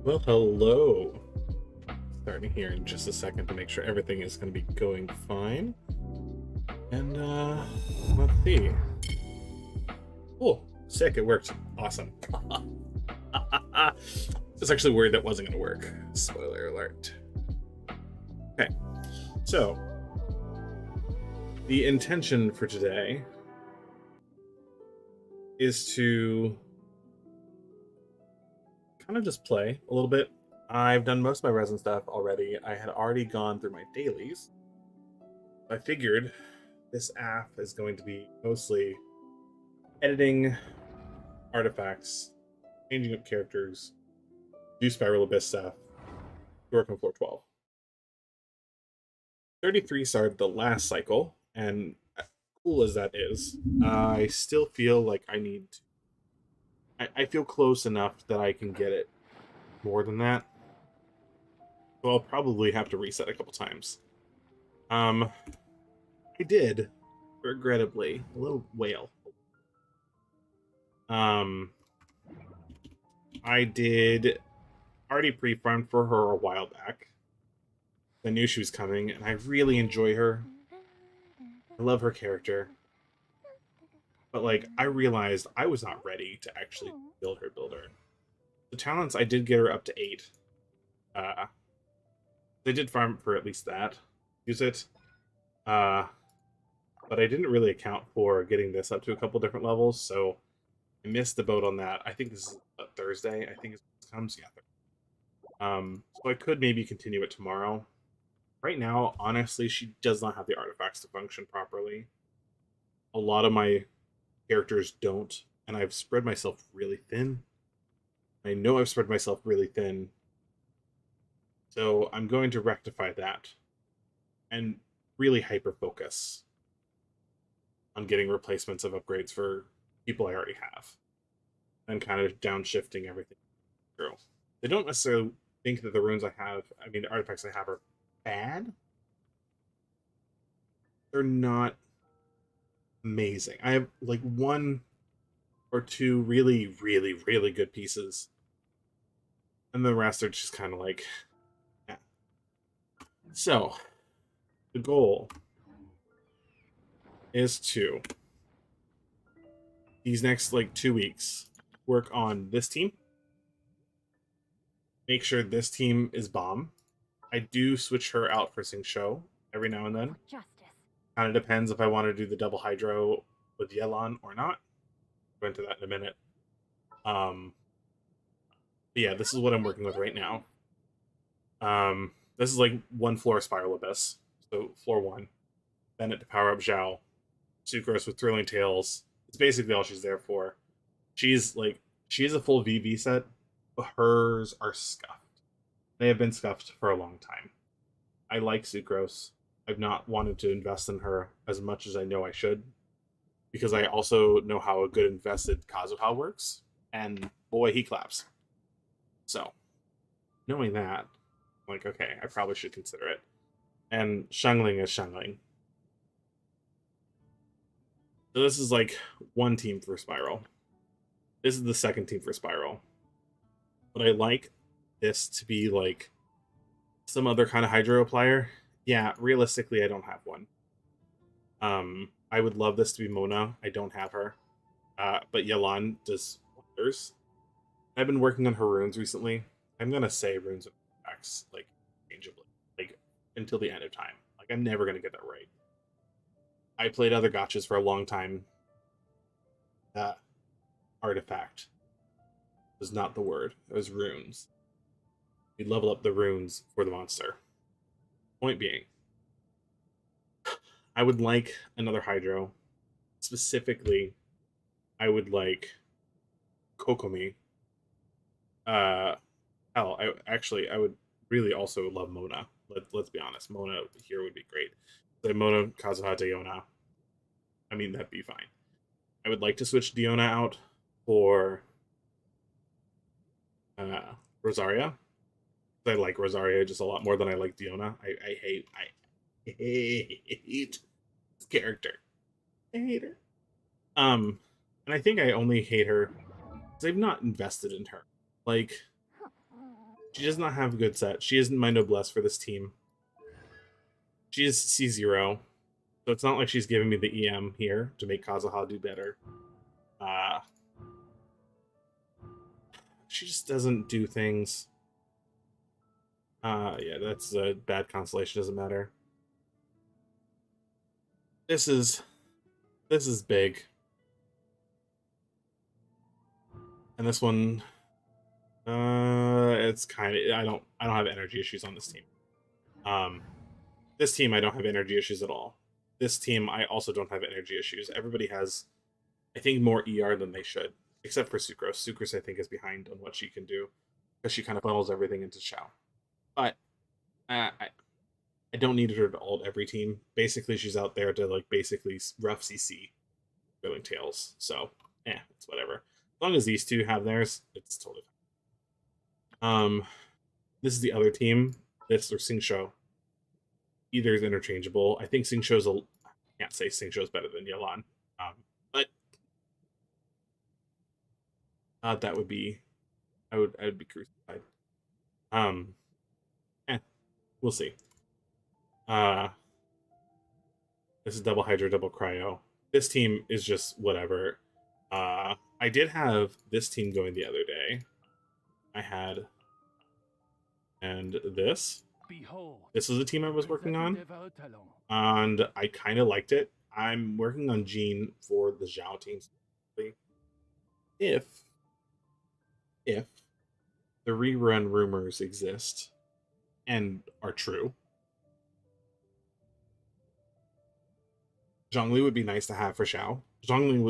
Well, hello. Starting here in just a second to make sure everything is going to be going fine. And, let's see. Cool. Sick, it worked. Awesome. I was actually worried that wasn't going to work. Spoiler alert. Okay, so the intention for today is to kind of just play a little bit. I've done most of my resin stuff already. I had already gone through my dailies. I figured this app is going to be mostly editing artifacts, changing up characters, do Spiral Abyss stuff, work on floor 12. 33 started the last cycle, and cool as that is, I still feel like I need to. I feel close enough that I can get it more than that. So I'll probably have to reset a couple times. I did, regrettably, a little whale. I did already pre-farmed for her a while back. I knew she was coming, and I really enjoy her. I love her character. But, like, I realized I was not ready to actually build her. The talents, I did get her up to 8. They did farm for at least that. Use it. But I didn't really account for getting this up to a couple different levels, so I missed the boat on that. I think this is a Thursday. I think it comes, yeah. So I could maybe continue it tomorrow. Right now, honestly, she does not have the artifacts to function properly. A lot of my characters don't, and I've spread myself really thin. I know I've spread myself really thin. So I'm going to rectify that and really hyper-focus on getting replacements of upgrades for people I already have. And kind of downshifting everything through. They don't necessarily think that the runes I have, the artifacts I have are bad. They're not amazing. I have like one or two really, really, really good pieces. And the rest are just kind of like, yeah. So, the goal is to, these next like 2 weeks, work on this team. Make sure this team is bomb. I do switch her out for Sing Show every now and then. Kind of depends if I want to do the double hydro with Yelan or not. I'll go into that in a minute. But yeah, this is what I'm working with right now. This is like one floor Spiral Abyss. So floor 1. Bennett to power up Zhao. Sucrose with Thrilling Tales. It's basically all she's there for. She is a full VV set, but hers are scuffed. They have been scuffed for a long time. I like Sucrose. I've not wanted to invest in her as much as I know I should, because I also know how a good invested Kazuha works, and boy, he claps. So, knowing that, I'm like, okay, I probably should consider it. And Shangling is Shangling. So this is like one team for Spiral. This is the second team for Spiral. But I like this to be like some other kind of hydro applier. Yeah, realistically, I don't have one. I would love this to be Mona. I don't have her. But Yelan does wonders. I've been working on her runes recently. I'm gonna say runes and artifacts like changeably, like until the end of time. Like I'm never gonna get that right. I played other gotchas for a long time. Artifact was not the word. It was runes. We level up the runes for the monster. Point being, I would like another hydro. Specifically, I would like Kokomi. Hell, I would really also love Mona. Let's be honest, Mona here would be great. The Mona Kazuha Diona. That'd be fine. I would like to switch Diona out for Rosaria. I like Rosaria just a lot more than I like Diona. I hate this character. I hate her. And I think I only hate her because I've not invested in her. Like, She does not have a good set. She isn't my noblesse for this team. She is C0, so it's not like she's giving me the EM here to make Kazuha do better. She just doesn't do things. Yeah, that's a bad constellation. Doesn't matter. This is big, and this one, it's kind of. I don't have energy issues on this team. This team I don't have energy issues at all. This team I also don't have energy issues. Everybody has, I think, more ER than they should, except for Sucrose. Sucrose I think is behind on what she can do because she kind of funnels everything into Xiao. But I don't need her to ult every team. Basically, she's out there to like basically rough CC Billing Tails. So, it's whatever. As long as these two have theirs, it's totally fine. This is the other team. This or Xingqiu. Either is interchangeable. I think Xingqiu's I can't say Xingqiu's better than Yelan. But that would be I would be crucified. We'll see. This is double Hydra, double Cryo. This team is just whatever. I did have this team going the other day. I had, and this. This is the team I was working on, and I kind of liked it. I'm working on Jean for the Zhao team. If the rerun rumors exist and are true, Zhongli would be nice to have for Xiao. Zhongli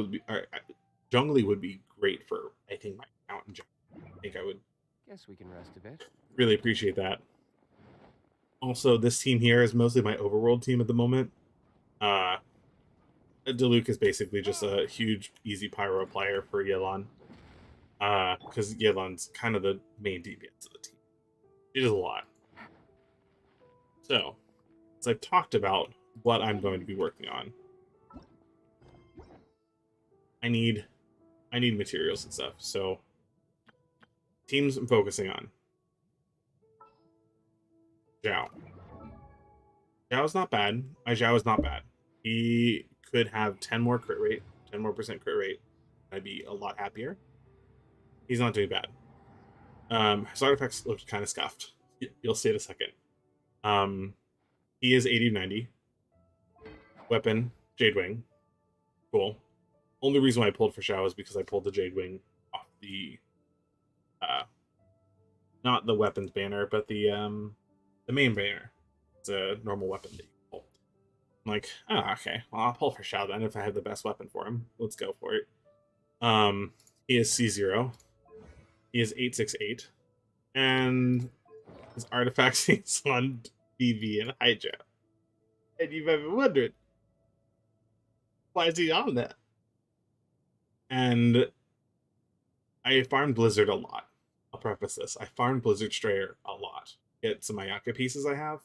would be great for, I think, my account in general. I think I would. Guess we can rest a bit. Really appreciate that. Also, this team here is mostly my overworld team at the moment. Diluc is basically just a huge, easy pyro player for Yelan. Because Yelan's kind of the main DPS of the team. She does a lot. So, as I've talked about what I'm going to be working on, I need materials and stuff. So, teams I'm focusing on. Zhao. Zhao's not bad. My Zhao is not bad. He could have 10 more crit rate, 10 more percent crit rate. I'd be a lot happier. He's not doing bad. His artifacts looked kind of scuffed. You'll see it in a second. He is 80-90. Weapon, Jade Wing. Cool. Only reason why I pulled for Xiao is because I pulled the Jade Wing off the not the weapons banner, but the main banner. It's a normal weapon that you pull. I'm like, oh, okay. Well, I'll pull for Xiao then if I have the best weapon for him. Let's go for it. He is C0. He is 868. And his artifacts is on BV and Hydra. And you've ever wondered, why is he on that? And I farmed Blizzard a lot. I'll preface this. I farmed Blizzard Strayer a lot. Get some Ayaka pieces I have.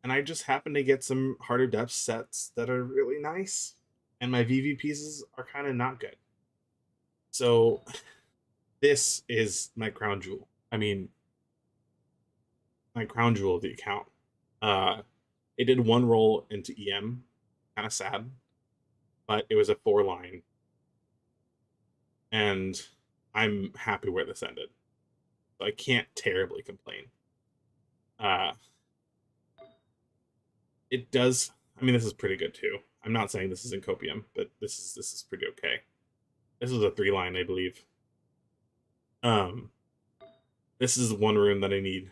And I just happen to get some harder depth sets that are really nice. And my VV pieces are kind of not good. So this is my crown jewel. I mean, my crown jewel of the account. It did one roll into EM. Kind of sad. But it was a 4-line. And I'm happy where this ended. So I can't terribly complain. It does. I mean, this is pretty good too. I'm not saying this is in copium, but this is pretty okay. This was a 3-line, I believe. This is one rune that I need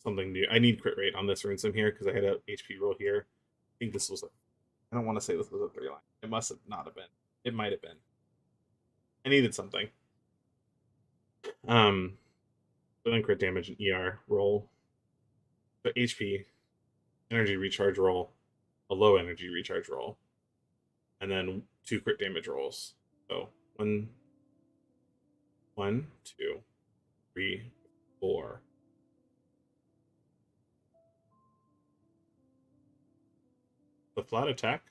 something new. I need crit rate on this rune sim here because I had a HP roll here. I think this was I don't want to say this was a 3-line. It must have not have been. It might have been. I needed something. Then crit damage and ER roll. But HP, energy recharge roll, a low energy recharge roll, and then 2 crit damage rolls. So 1, 2, 3, 4. The flat attack.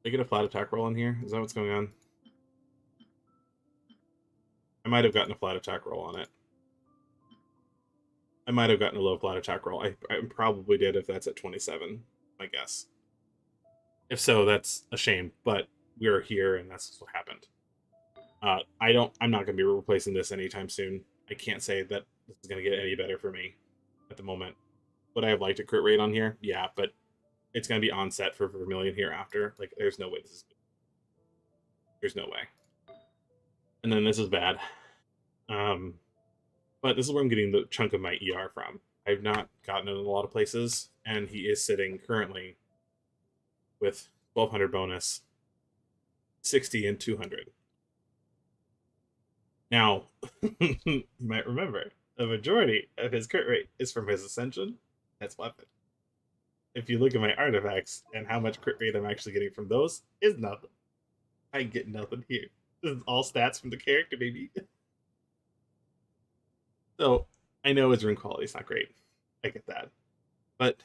Did I get a flat attack roll in here? Is that what's going on? I might have gotten a flat attack roll on it. I might have gotten a low flat attack roll. I probably did if that's at 27, I guess. If so, that's a shame, but we're here and that's what happened. I'm not going to be replacing this anytime soon. I can't say that this is going to get any better for me at the moment. Would I have liked a crit rate on here? Yeah, but it's going to be on set for Vermilion hereafter. Like, there's no way this is good. There's no way. And then this is bad. But this is where I'm getting the chunk of my ER from. I've not gotten it in a lot of places, and he is sitting currently with 1200 bonus, 60 and 200. Now, you might remember, the majority of his crit rate is from his Ascension. That's weapon. If you look at my artifacts and how much crit rate I'm actually getting from those, is nothing. I get nothing here. This is all stats from the character, baby. So, I know his rune quality is not great. I get that. But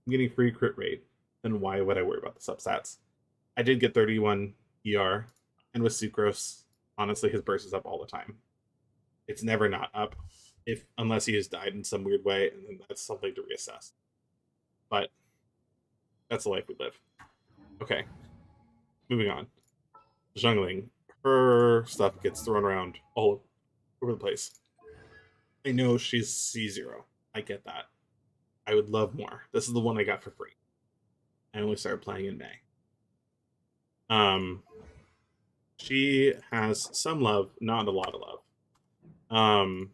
I'm getting free crit rate, then why would I worry about the substats? I did get 31 ER, and with Sucrose, honestly, his burst is up all the time. It's never not up, unless he has died in some weird way, and then that's something to reassess. But that's the life we live. Okay, moving on. Zhongling, her stuff gets thrown around all over the place. I know she's C0. I get that. I would love more. This is the one I got for free. I only started playing in May. She has some love, not a lot of love.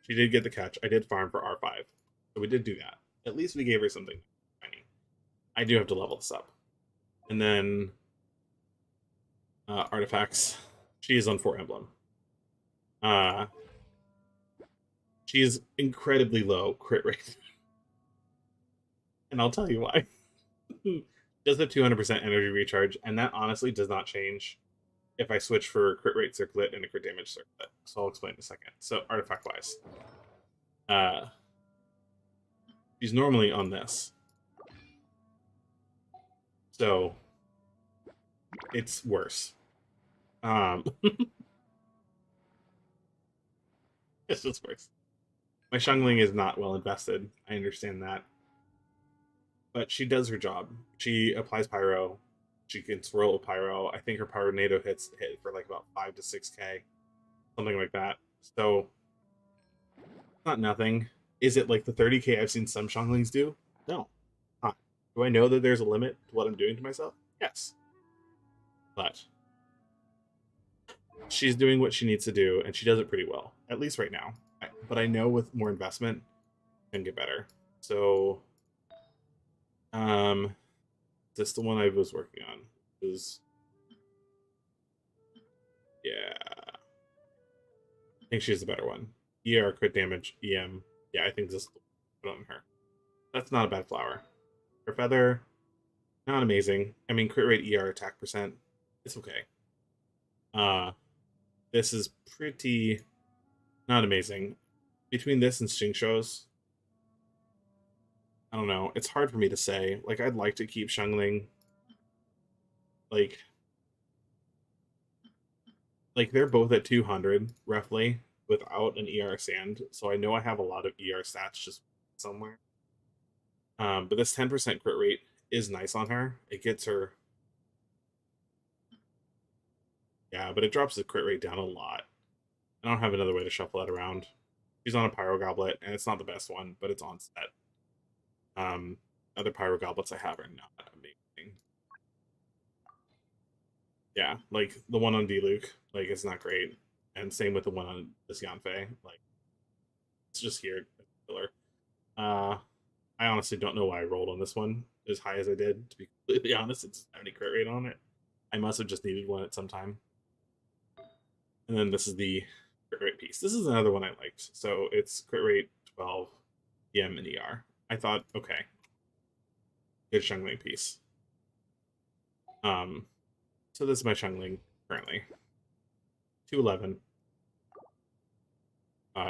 She did get the catch. I did farm for R5. So we did do that. At least we gave her something shiny. I do have to level this up. And then artifacts. She is on 4 emblem. She is incredibly low crit rate. And I'll tell you why. Does have 200% energy recharge, and that honestly does not change if I switch for crit rate circlet and a crit damage circlet. So I'll explain in a second. So artifact wise, she's normally on this, so it's worse. It's just worse. My Shungling is not well invested. I understand that, but she does her job. She applies pyro. She can swirl with pyro. I think her pyro NATO hit for like about 5 to 6k, something like that. So not nothing. Is it like the 30k I've seen some Shonglings do? No. Not. Do I know that there's a limit to what I'm doing to myself? Yes. But she's doing what she needs to do, and she does it pretty well, at least right now. But I know with more investment, it can get better. So, this the one I was working on. Is yeah, I think she's the better one. ER, crit damage, EM. Yeah, I think this is put on her. That's not a bad flower. Her feather, not amazing. I mean, crit rate, ER, attack percent, it's okay. This is pretty not amazing. Between this and Xingqiu's, I don't know. It's hard for me to say. Like, I'd like to keep Shungling. Like they're both at 200 roughly without an ER sand, so I know I have a lot of ER stats just somewhere. But this 10% crit rate is nice on her. It gets her. Yeah, but it drops the crit rate down a lot. I don't have another way to shuffle that around. She's on a Pyro Goblet, and it's not the best one, but it's on set. Other Pyro Goblets I have are not amazing. Yeah, like the one on D-Luke, like it's not great. And same with the one on this Yanfei. Like, it's just here. Killer. I honestly don't know why I rolled on this one as high as I did, to be completely honest. It doesn't have any crit rate on it. I must have just needed one at some time. And then this is the crit rate piece. This is another one I liked. So it's crit rate 12, EM, and ER. I thought, okay, good Shungling piece. So this is my Shungling currently. 211.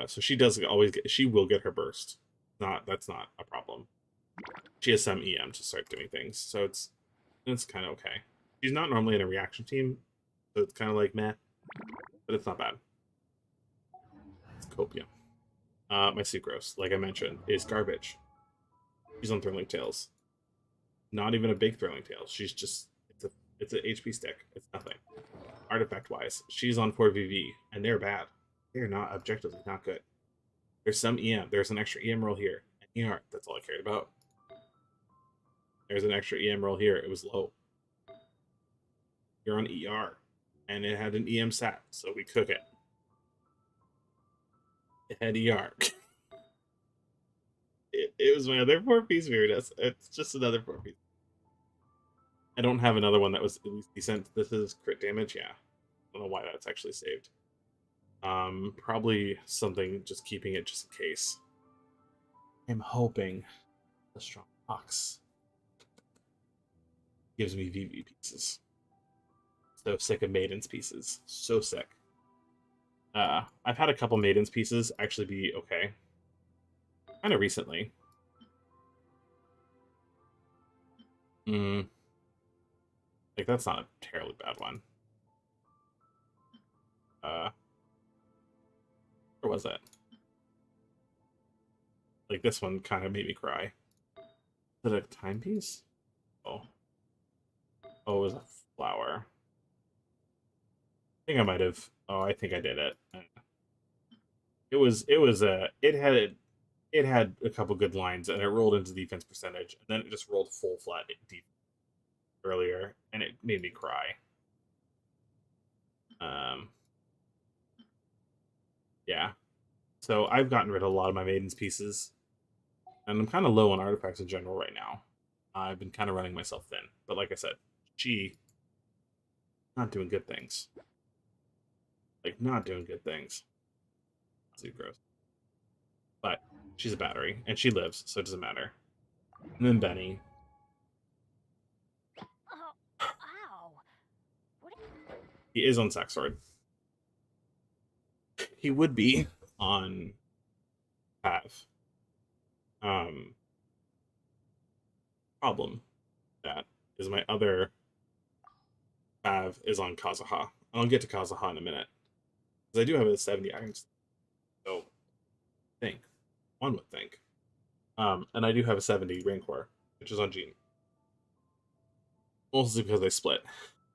So she does always get, she will get her burst. That's not a problem. She has some EM to start doing things, so it's kind of okay. She's not normally in a reaction team, so it's kind of like meh. but it's not bad. It's copium. My Sucrose, like I mentioned, is garbage. She's on Throwing Tails. Not even a big Throwing Tails. She's just it's an HP stick. It's nothing. Artifact wise, she's on 4VV, and they're bad. They're not objectively not good. There's some EM. There's an extra EM roll here. And ER. That's all I cared about. There's an extra EM roll here. It was low. You're on ER, and it had an EM stat, so we cook it. It had ER. It was my other 4-piece Weirdness. It's just another 4-piece. I don't have another one that was at least decent. This is crit damage, yeah. I don't know why that's actually saved. Probably something, just keeping it just in case. I'm hoping the strong box gives me VV pieces. So sick of Maiden's pieces. So sick. I've had a couple Maiden's pieces actually be okay. Kind of recently. Like, that's not a terribly bad one. Where was that? Like, this one kind of made me cry. Is it a timepiece? Oh. Oh, it was a flower. I think I might have. Oh, I think I did it. It had a couple good lines, and it rolled into defense percentage, and then it just rolled full flat defense earlier, and it made me cry. Yeah. So I've gotten rid of a lot of my Maiden's pieces, and I'm kind of low on artifacts in general right now. I've been kind of running myself thin, but like I said, she not doing good things. Like, not doing good things. Too gross. But she's a battery, and she lives, so it doesn't matter. And then Benny. Oh, ow. He is on Saxord. He would be on Pav. Problem that is my other Pav is on Kazaha. I'll get to Kazaha in a minute. Because I do have a 70 items. So, think. One would think. And I do have a 70 Rancor, which is on Gene. Mostly because they split.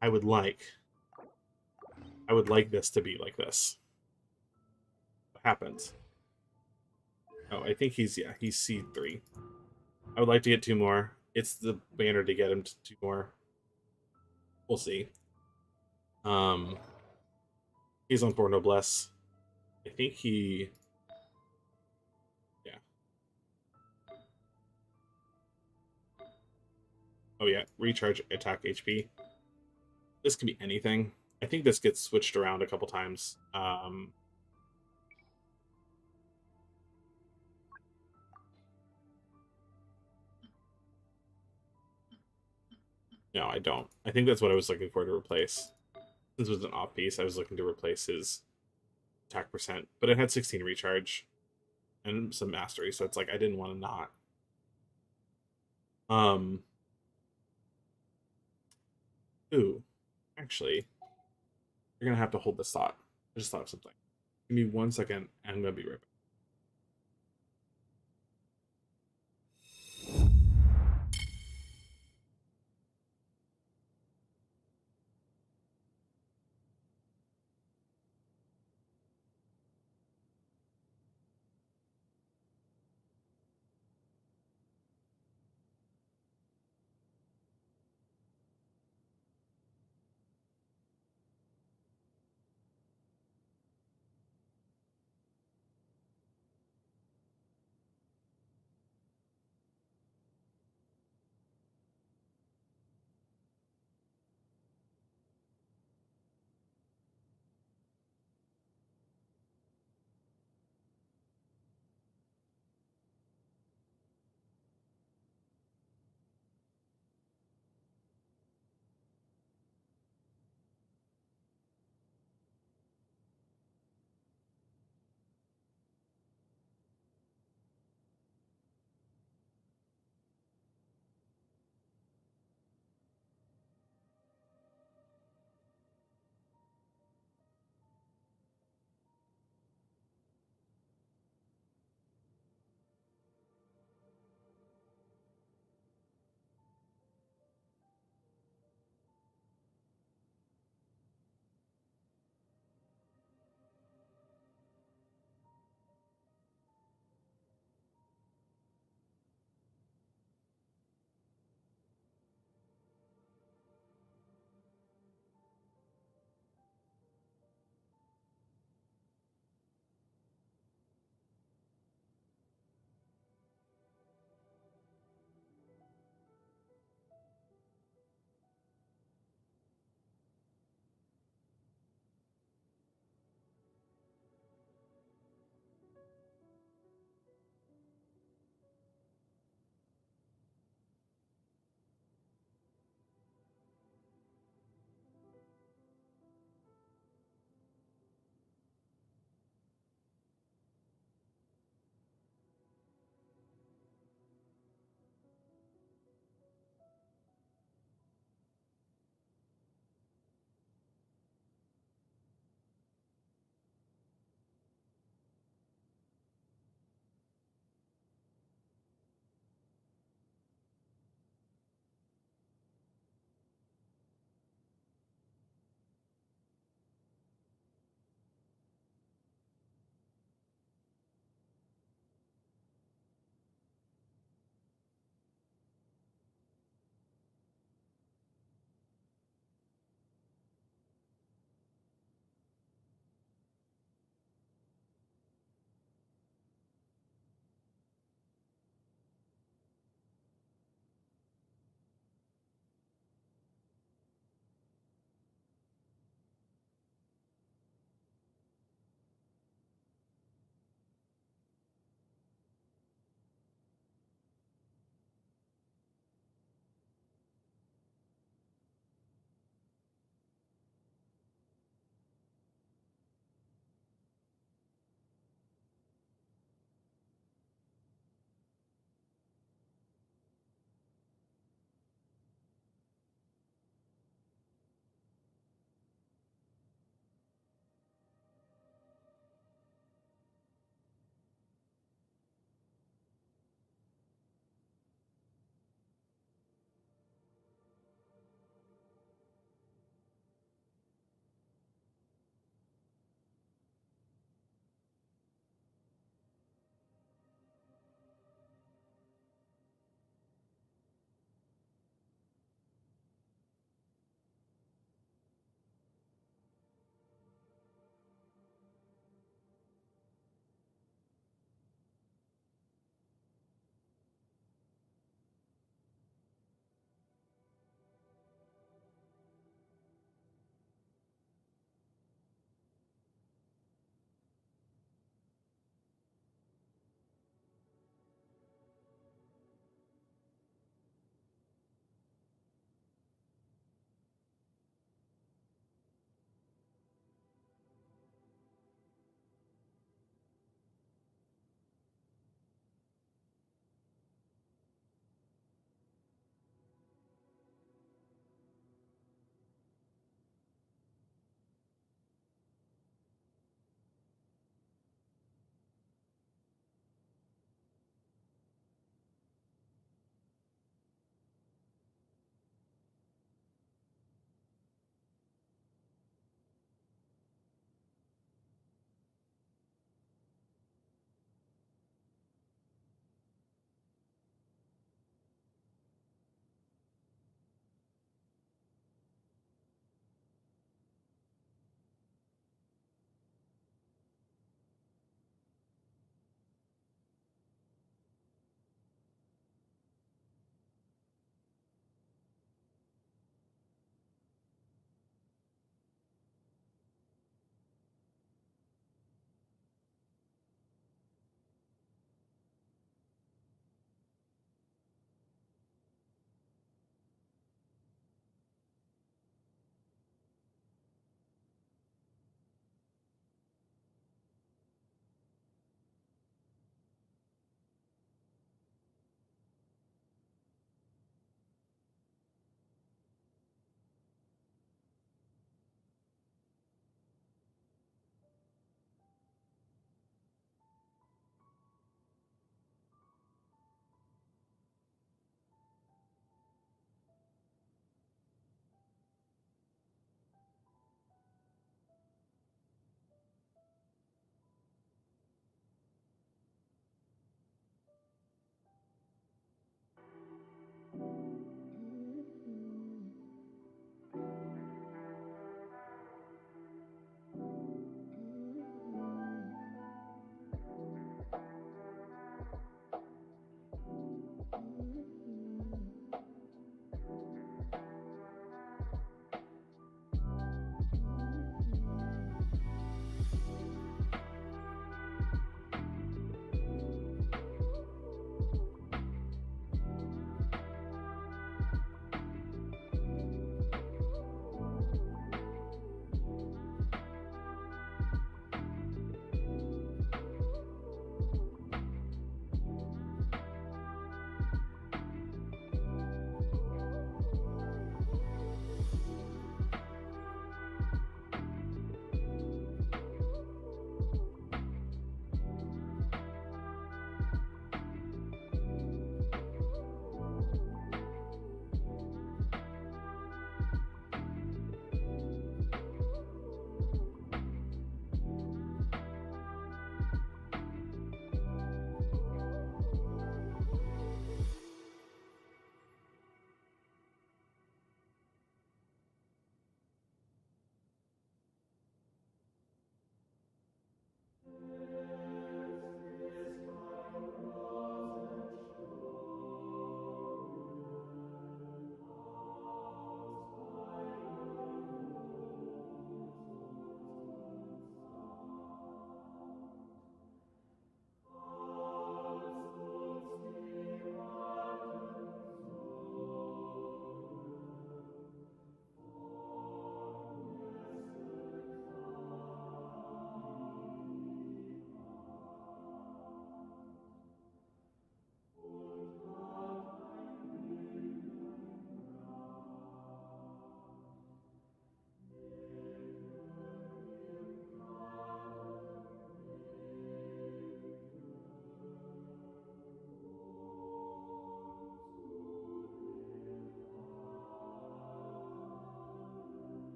I would like this to be like this. What happens? Oh, I think he's C3. I would like to get 2 more. It's the banner to get him to 2 more. We'll see. He's on 4 Noblesse. I think he... Yeah. Oh yeah, recharge attack HP. This can be anything. I think this gets switched around a couple times. No, I don't. I think that's what I was looking for to replace. This was an off piece. I was looking to replace his attack percent, but it had 16 recharge and some mastery, so it's like I didn't want to not. Ooh, actually, you're gonna have to hold this thought. I just thought of something. Give me 1 second, and I'm gonna be right back.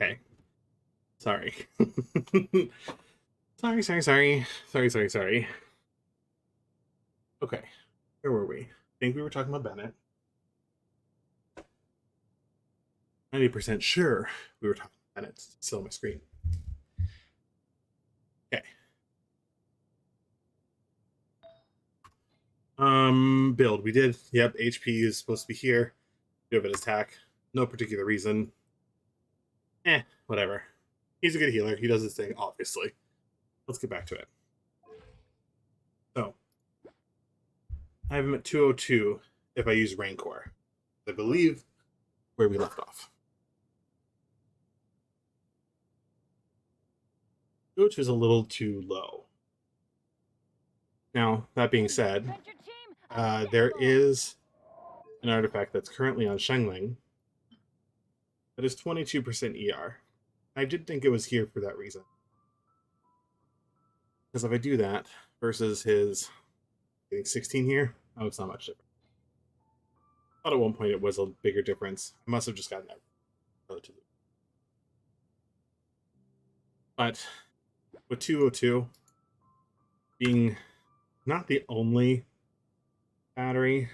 Okay. Sorry. Sorry. Okay. Where were we? I think we were talking about Bennett. 90% sure we were talking about Bennett. It's still on my screen. Okay. Build. We did. Yep, HP is supposed to be here. Do a bit of attack. No particular reason. Whatever. He's a good healer. He does his thing, obviously. Let's get back to it. So, I have him at 202 if I use Rancor. I believe where we left off. 202 is a little too low. Now, that being said, there is an artifact that's currently on Shengling that is 22% ER. I did think it was here for that reason. Because if I do that versus his getting 16 here, Oh, it's not much different. I thought at one point it was a bigger difference. I must have just gotten that relatively. But with 202 being not the only battery,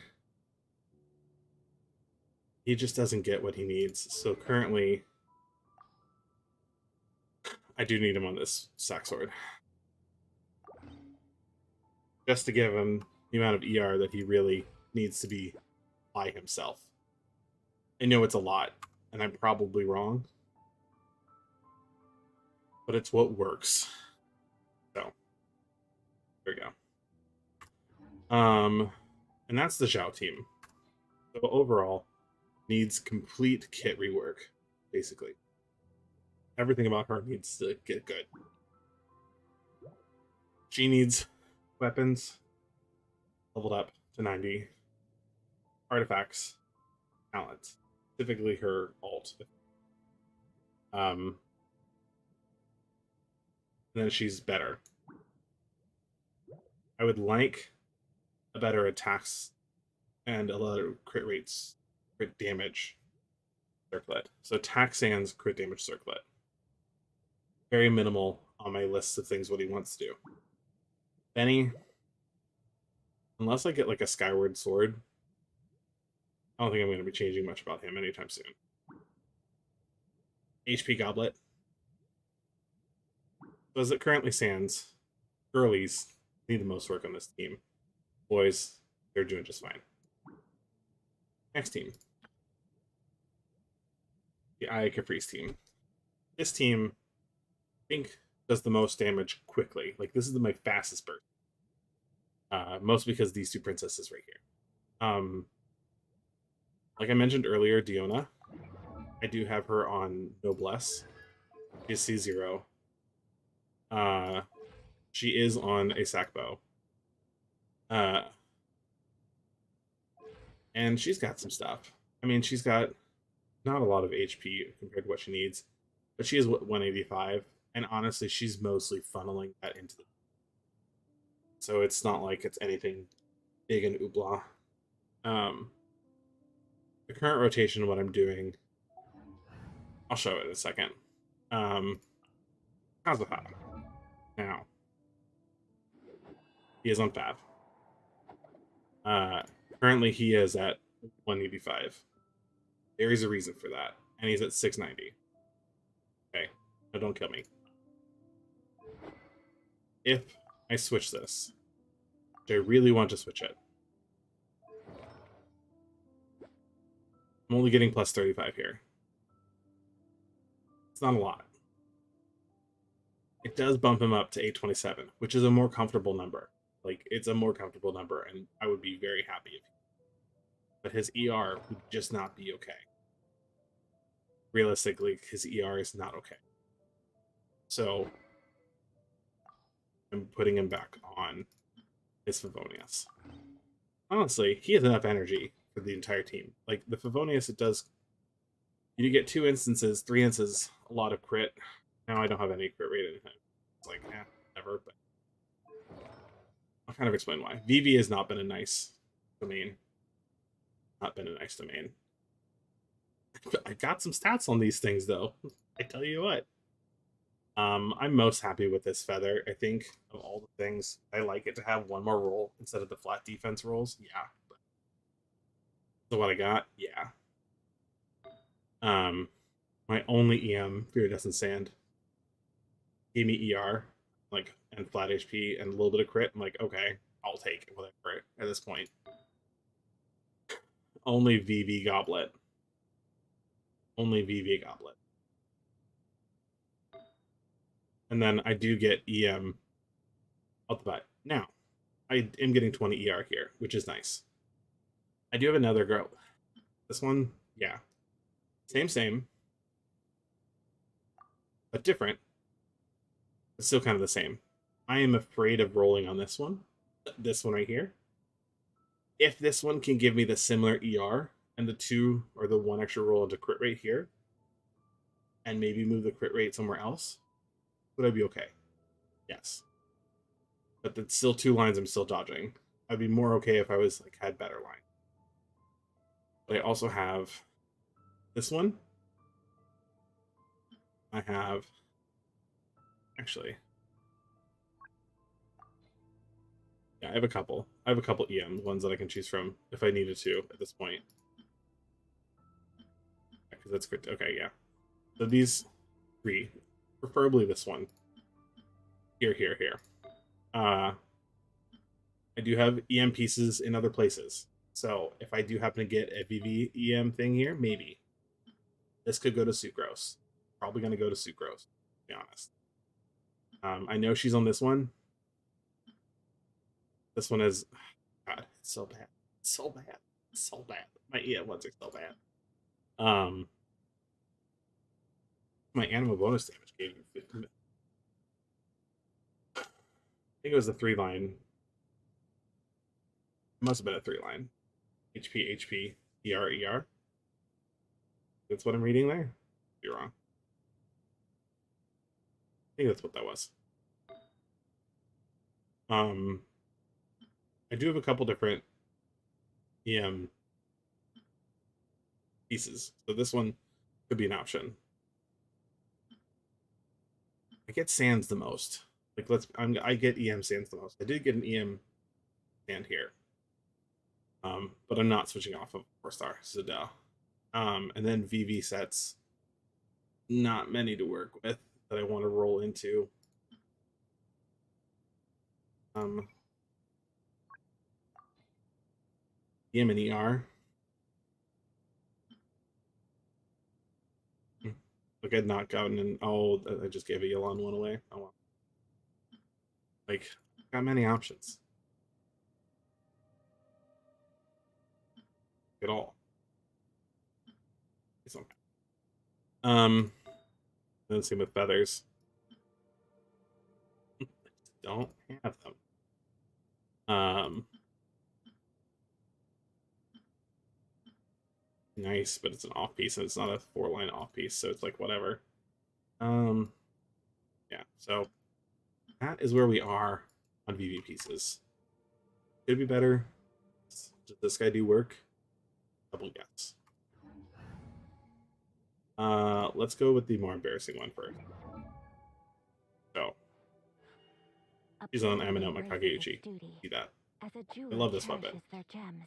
he just doesn't get what he needs. So currently, I do need him on this sack sword. Just to give him the amount of ER that he really needs to be by himself. I know it's a lot, and I'm probably wrong, but it's what works. So, there we go. And that's the Zhao team. So overall, needs complete kit rework, basically. Everything about her needs to get good. She needs weapons leveled up to 90, artifacts, talents, specifically her ult. And then she's better. I would like a better attacks and a lot of crit rates, crit damage circlet. So attack sans crit damage circlet. Very minimal on my list of things what he wants to do. Benny, unless I get like a skyward sword, I don't think I'm going to be changing much about him anytime soon. HP Goblet. So as it currently stands, girlies need the most work on this team. Boys, they're doing just fine. Next team. The Aya Caprice team. This team, I think, does the most damage quickly. Like, this is my fastest burst. Mostly because these two princesses right here. Like I mentioned earlier, Diona, I do have her on Noblesse. She's C0. She is on a sack bow. And she's got some stuff. I mean, she's got not a lot of HP compared to what she needs, but she is 185, and honestly, she's mostly funneling that into the. So it's not like it's anything big and oobla. The current rotation of what I'm doing, I'll show it in a second. Kazuha. Now, he is on Fab. Currently, he is at 185. There is a reason for that, and he's at 690. Okay, no, don't kill me. If I switch this, which I really want to switch it, I'm only getting plus 35 here. It's not a lot. It does bump him up to 827, which is a more comfortable number. Like, it's a more comfortable number, and I would be very happy if but his ER would just not be okay. Realistically, his ER is not okay. So, I'm putting him back on his Favonius. Honestly, he has enough energy for the entire team. Like, the Favonius, it does... You get 2 instances, 3 instances, a lot of crit. Now I don't have any crit rate anything. It's like, never, but... I'll kind of explain why. Vivi has not been a nice domain. Not been a nice domain. I got some stats on these things, though. I tell you what. I'm most happy with this feather. I think of all the things, I like it to have one more roll instead of the flat defense rolls. Yeah. But so what I got, yeah. My only EM, Iridescent Sand, gave me ER, like, and flat HP and a little bit of crit. I'm like, okay, I'll take it, whatever, at this point. Only VV Goblet. Only VV Goblet. And then I do get EM out the bat. Now, I am getting 20 ER here, which is nice. I do have another girl. This one, yeah. Same. But different. But still kind of the same. I am afraid of rolling on this one. This one right here. If this one can give me the similar ER and the 2 or the 1 extra roll into crit rate here, and maybe move the crit rate somewhere else, would I be okay? Yes. But that's still 2 lines I'm still dodging. I'd be more okay if I was like had better line. But I also have this one. I have actually, yeah, I have a couple. I have a couple EM ones that I can choose from if I needed to at this point. Because that's good. Okay, yeah. So these three, preferably this one. Here. Uh, I do have EM pieces in other places. So if I do happen to get a VV EM thing here, maybe this could go to Sucrose. Probably going to go to Sucrose, to be honest. I know she's on this one. This one is, God, it's so bad. It's so bad. It's so bad. My EM ones are so bad. My animal bonus damage gave you 50. I think it was a 3-line. It must have been a 3-line. HP, ER. That's what I'm reading there. You're wrong. I think that's what that was. I do have a couple different EM pieces, so this one could be an option. I get Sands the most. Like I get EM Sands the most. I did get an EM Sand here, but I'm not switching off of 4-star. So duh. And then VV sets, not many to work with that I want to roll into. EM and ER. Like I'd not gotten an I just gave a Yelan one away. Oh well. Like got many options. At all. It's okay. Then same with feathers. Don't have them. Nice, but it's an off piece and it's not a 4-line off piece, so it's like whatever. Yeah, so that is where we are on VV pieces. Could be better. Does this guy do work? Double guess. Let's go with the more embarrassing one first. So she's on Aminoma Kageuchi. See that? I love this weapon.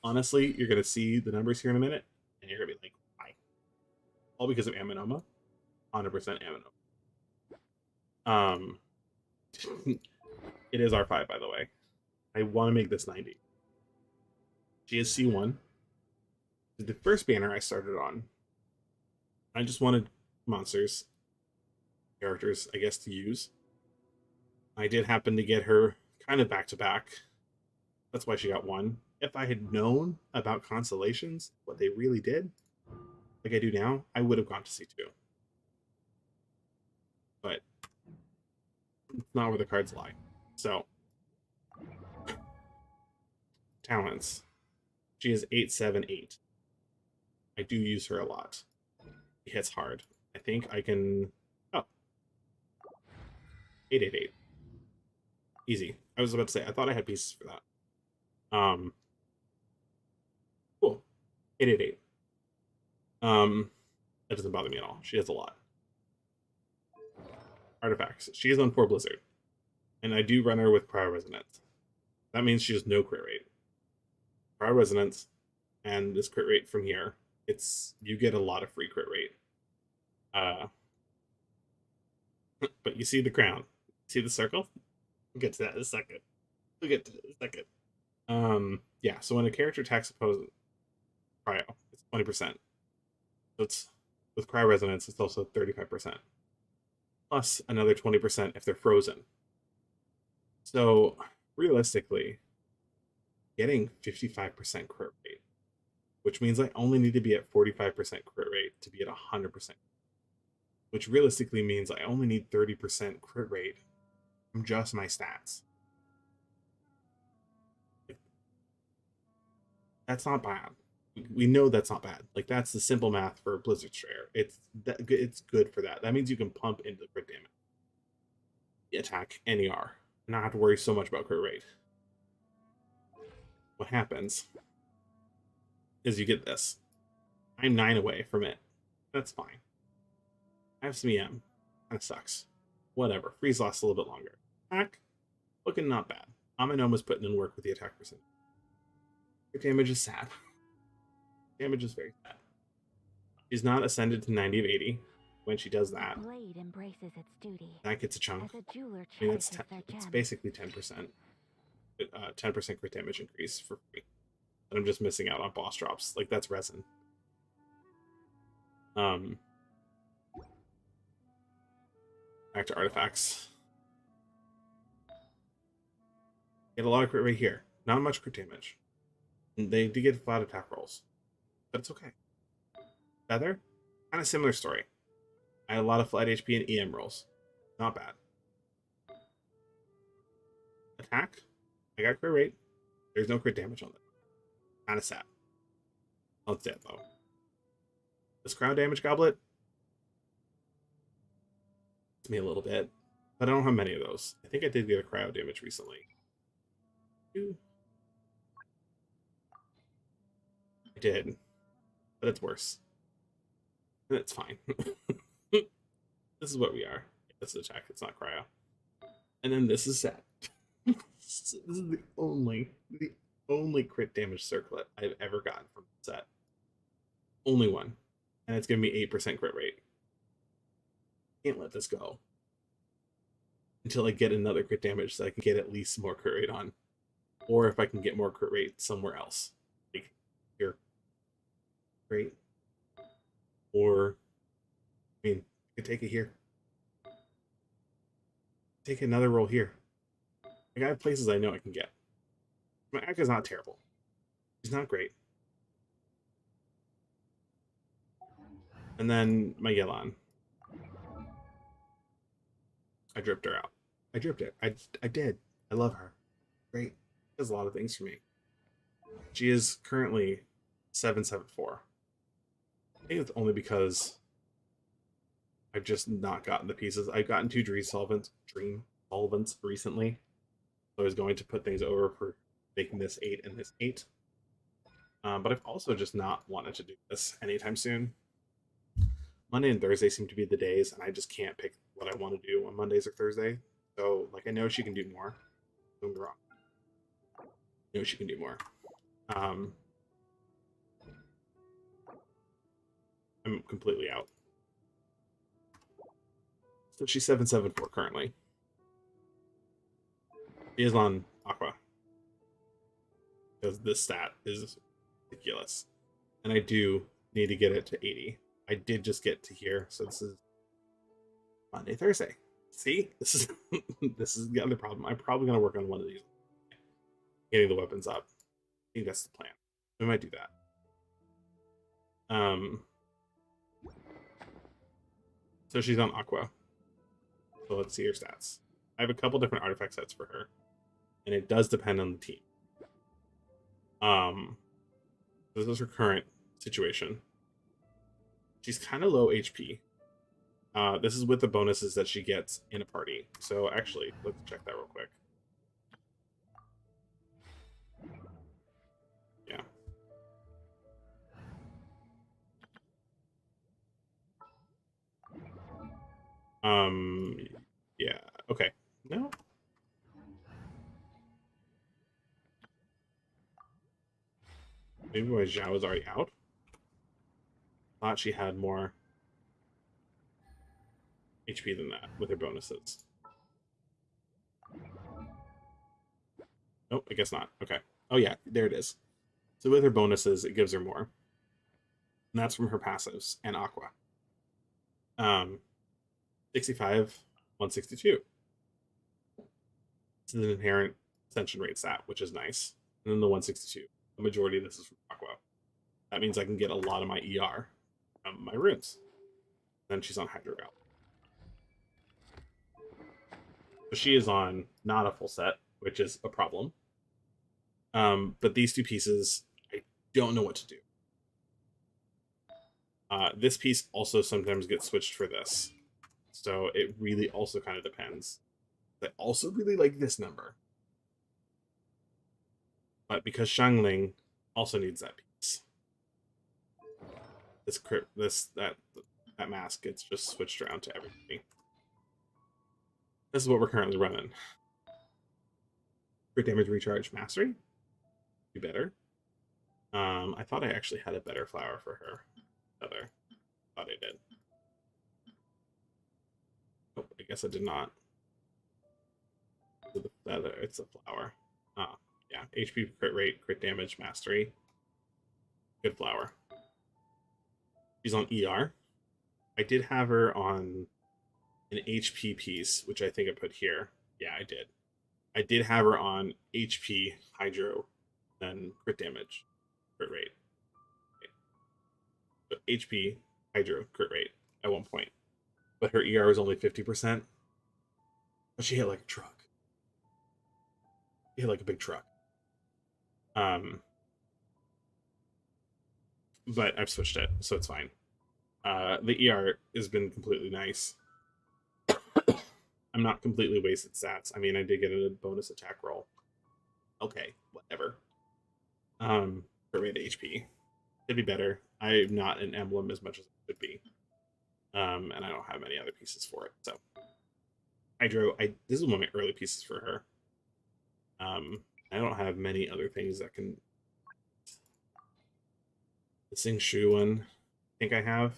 Honestly, you're gonna see the numbers here in a minute, and you're gonna be like, why? All because of Aminoma. 100% Aminoma. It is R5, by the way. I want to make this 90. She is C1. The first banner I started on. I just wanted monsters, characters, I guess, to use. I did happen to get her kind of back to back. That's why she got 1. If I had known about constellations, what they really did, like I do now, I would have gone to C2. But it's not where the cards lie. So, talents. She is 878. I do use her a lot. She hits hard. I think I can. Oh. 888. Easy. I was about to say, I thought I had pieces for that. Cool. 888. That doesn't bother me at all. She has a lot. Artifacts. She is on 4 Blizzard. And I do run her with Cryo Resonance. That means she has no crit rate. Cryo Resonance and this crit rate from here, you get a lot of free crit rate. But you see the crown. See the circle? We'll get to that in a second. Yeah, so when a character attacks opposing cryo, it's 20%. So it's with cryo resonance, it's also 35%. Plus another 20% if they're frozen. So realistically, getting 55% crit rate, which means I only need to be at 45% crit rate to be at 100%. Which realistically means I only need 30% crit rate from just my stats. That's not bad. We know that's not bad. Like that's the simple math for Blizzard Strayer. It's good for that. That means you can pump into the crit damage, attack, NER, not have to worry so much about crit rate. what happens is you get this. I'm 9 away from it. That's fine. I have some EM. Kind of sucks. Whatever. Freeze lasts a little bit longer. Attack, looking not bad. Aminoma's putting in work with the attack percent. Your damage is sad. Damage is very sad. She's not ascended to 90 of 80. When she does that, Blade embraces its duty. that gets a chunk. As a jeweler I mean, cherishes their it's gems. basically 10%. 10% crit damage increase for free. And I'm just missing out on boss drops. Like, that's resin. Back to artifacts. Get a lot of crit right here. Not much crit damage. And they do get flat attack rolls. But it's okay. Feather? Kind of similar story. I had a lot of flat HP and EM rolls. Not bad. Attack? I got crit rate. There's no crit damage on it. Kind of sad. Oh, it's dead though. This crown damage goblet? It's me a little bit. But I don't have many of those. I think I did get a cryo damage recently. I did. But it's worse. And it's fine. This is what we are. This is attack, it's not cryo. And then this is set. This is the only crit damage circlet I've ever gotten from the set. Only one. And it's giving me 8% crit rate. Can't let this go. Until I get another crit damage so I can get at least more crit rate on. Or if I can get more crit rate somewhere else. Like here. Great. Or I mean, I could take it here. Take another roll here. Like, I have places I know I can get. My Aka's not terrible. She's not great. And then my Yelan. I dripped her out. I dripped it. I did. I love her. Great. She does a lot of things for me. She is currently 774. I think it's only because I've just not gotten the pieces. I've gotten 2 dream solvents recently. So I was going to put things over for making this 8 and this 8. But I've also just not wanted to do this anytime soon. Monday and Thursday seem to be the days, and I just can't pick what I want to do on Mondays or Thursday. So, like, I know she can do more. Don't get me wrong. I know she can do more. I'm completely out. So she's 774 currently. She is on Aqua. Because this stat is ridiculous. And I do need to get it to 80. I did just get to here, so this is Monday, Thursday. See? This is this is the other problem. I'm probably gonna work on one of these. Getting the weapons up. I think that's the plan. We might do that. So she's on Aqua. So let's see her stats. I have a couple different artifact sets for her. And it does depend on the team. This is her current situation. She's kind of low HP. This is with the bonuses that she gets in a party. So actually, let's check that real quick. Yeah. Yeah. Okay. No. Maybe my Zhao is already out. Thought she had more HP than that with her bonuses. Nope, I guess not. Okay. Oh yeah, there it is. So with her bonuses, it gives her more. And that's from her passives and Aqua. 65, 162. This is an inherent ascension rate stat, which is nice. And then the 162. The majority of this is from Aqua. That means I can get a lot of my ER from my runes. Then she's on Hydrogal. So she is on not a full set, which is a problem. But these 2 pieces, I don't know what to do. This piece also sometimes gets switched for this. So it really also kind of depends. I also really like this number. But because Xiangling also needs that piece, that mask gets just switched around to everybody. This is what we're currently running. Crit damage recharge mastery. Do better. I thought I actually had a better flower for her. Other. Thought I did. Oh, I guess I did not. It's a flower. Yeah. HP crit rate, crit damage, mastery. Good flower. She's on ER. I did have her on an HP piece, which I think I put here. Yeah, I did. I did have her on HP, Hydro, then crit damage, crit rate. So HP, Hydro, crit rate at one point. But her ER was only 50%. But she hit like a truck. She hit like a big truck. But I've switched it, so it's fine. The ER has been completely nice. I'm not completely wasted stats. I mean, I did get a bonus attack roll. Okay, whatever. For rate HP, could be better. I'm not an emblem as much as I could be, and I don't have many other pieces for it. So, this is one of my early pieces for her. I don't have many other things that can. The Sing Shu one, I think I have.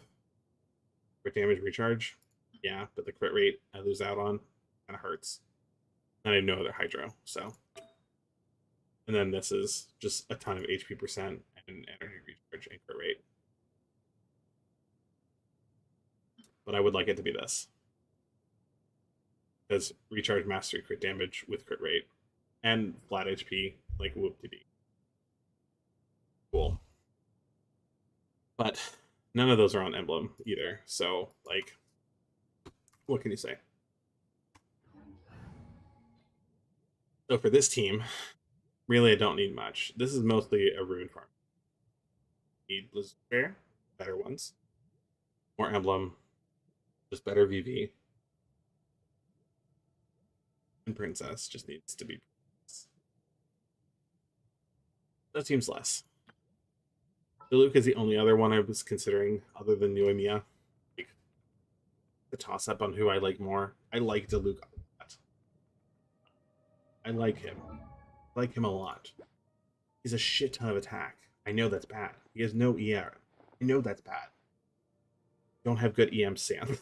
Crit damage recharge, yeah, but the crit rate I lose out on kind of hurts. And I have no other Hydro, so. And then this is just a ton of HP percent and energy recharge and crit rate. But I would like it to be this. Because recharge mastery crit damage with crit rate and flat HP, like whoop-de-dee. Cool. But none of those are on emblem either, so, like, what can you say? So for this team, really I don't need much. This is mostly a rune farm. Need Blizzard Bear, better ones. More emblem, just better VV. And Princess just needs to be Princess. That seems less. Diluc is the only other one I was considering other than Yoimia. Like, the toss up on who I like more. I like Diluc a lot. I like him. I like him a lot. He's a shit ton of attack. I know that's bad. He has no ER. I know that's bad. I don't have good EM stance.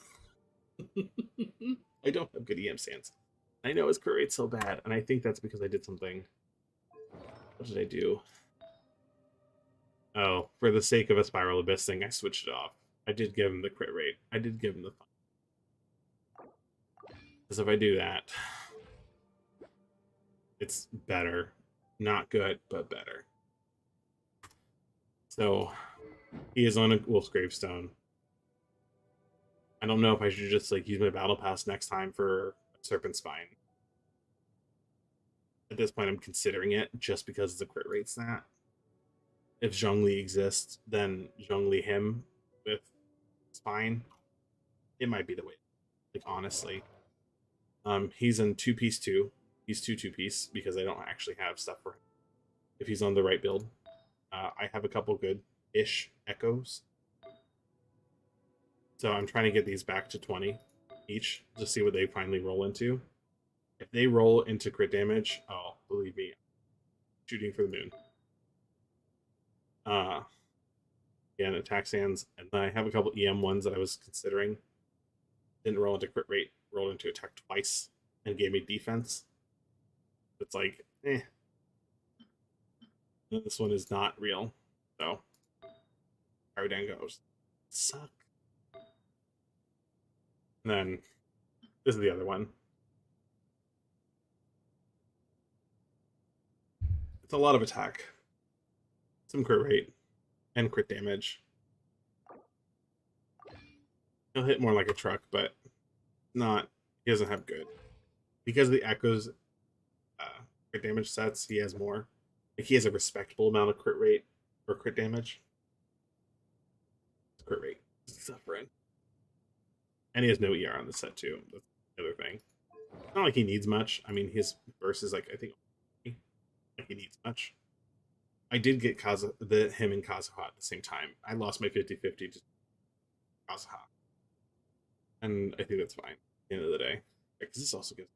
I don't have good EM stance. I know his crit rate's so bad, and I think that's because I did something. What did I do? Oh, for the sake of a Spiral Abyss thing, I switched it off. I did give him the crit rate. I did give him the fun. Because if I do that, it's better. Not good, but better. So, he is on a Wolf's Gravestone. I don't know if I should just like use my Battle Pass next time for Serpent Spine. At this point, I'm considering it just because the crit rate's that. If Zhongli exists, then Zhongli him with Spine, it might be the way. Like, honestly. He's in 2-piece 2. He's 2-piece because I don't actually have stuff for him. If he's on the right build. I have a couple good-ish echoes. So I'm trying to get these back to 20 each to see what they finally roll into. If they roll into crit damage, oh, believe me, shooting for the moon. Again, attack sands, and then I have a couple EM ones that I was considering. Didn't roll into crit rate, rolled into attack twice, and gave me defense. It's like, eh. And this one is not real, so Paradan goes. Suck. And then this is the other one. It's a lot of attack, some crit rate, and crit damage. He'll hit more like a truck, but not. He doesn't have good because of the echoes. Crit damage sets, he has more. Like, he has a respectable amount of crit rate or crit damage. Crit rate, suffering, and he has no ER on the set too. That's the other thing. Not like he needs much. I mean, his burst is like, I think like he needs much. I did get him and Kazuha at the same time. I lost my 50-50 to Kazuha. And I think that's fine at the end of the day. Because this also gives.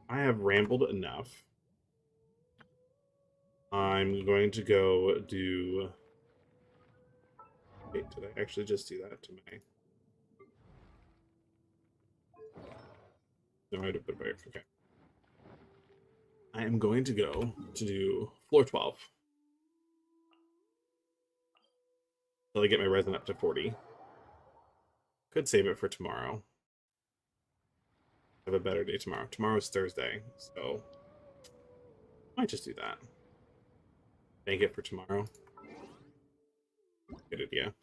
I have rambled enough. I'm going to go do. Wait, did I actually just do that to my. No, I had to put it back. Okay. I am going to go to do floor 12. Until I get my resin up to 40. Could save it for tomorrow. Have a better day tomorrow. Tomorrow's Thursday, so might just do that. Bank it for tomorrow. Good idea.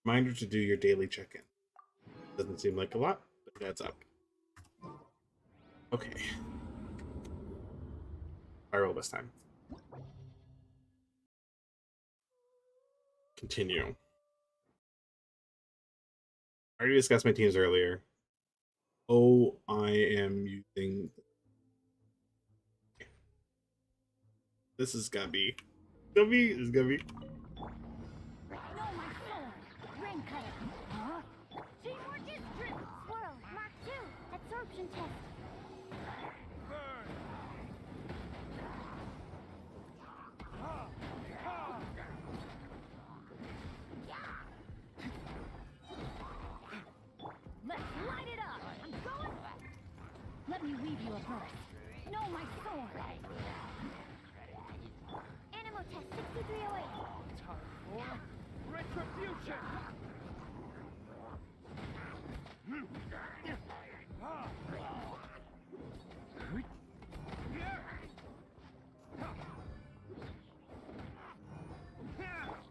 Reminder to do your daily check-in. Doesn't seem like a lot, but it adds up. Okay. Viral this time. Continue. I already discussed my teams earlier. Oh, I am using. This is gonna be. This is gonna be. Absorption test. Let's light it up. I'm going. Let me weave you a verse. Know my sword. Animal test 6308. Time for retribution.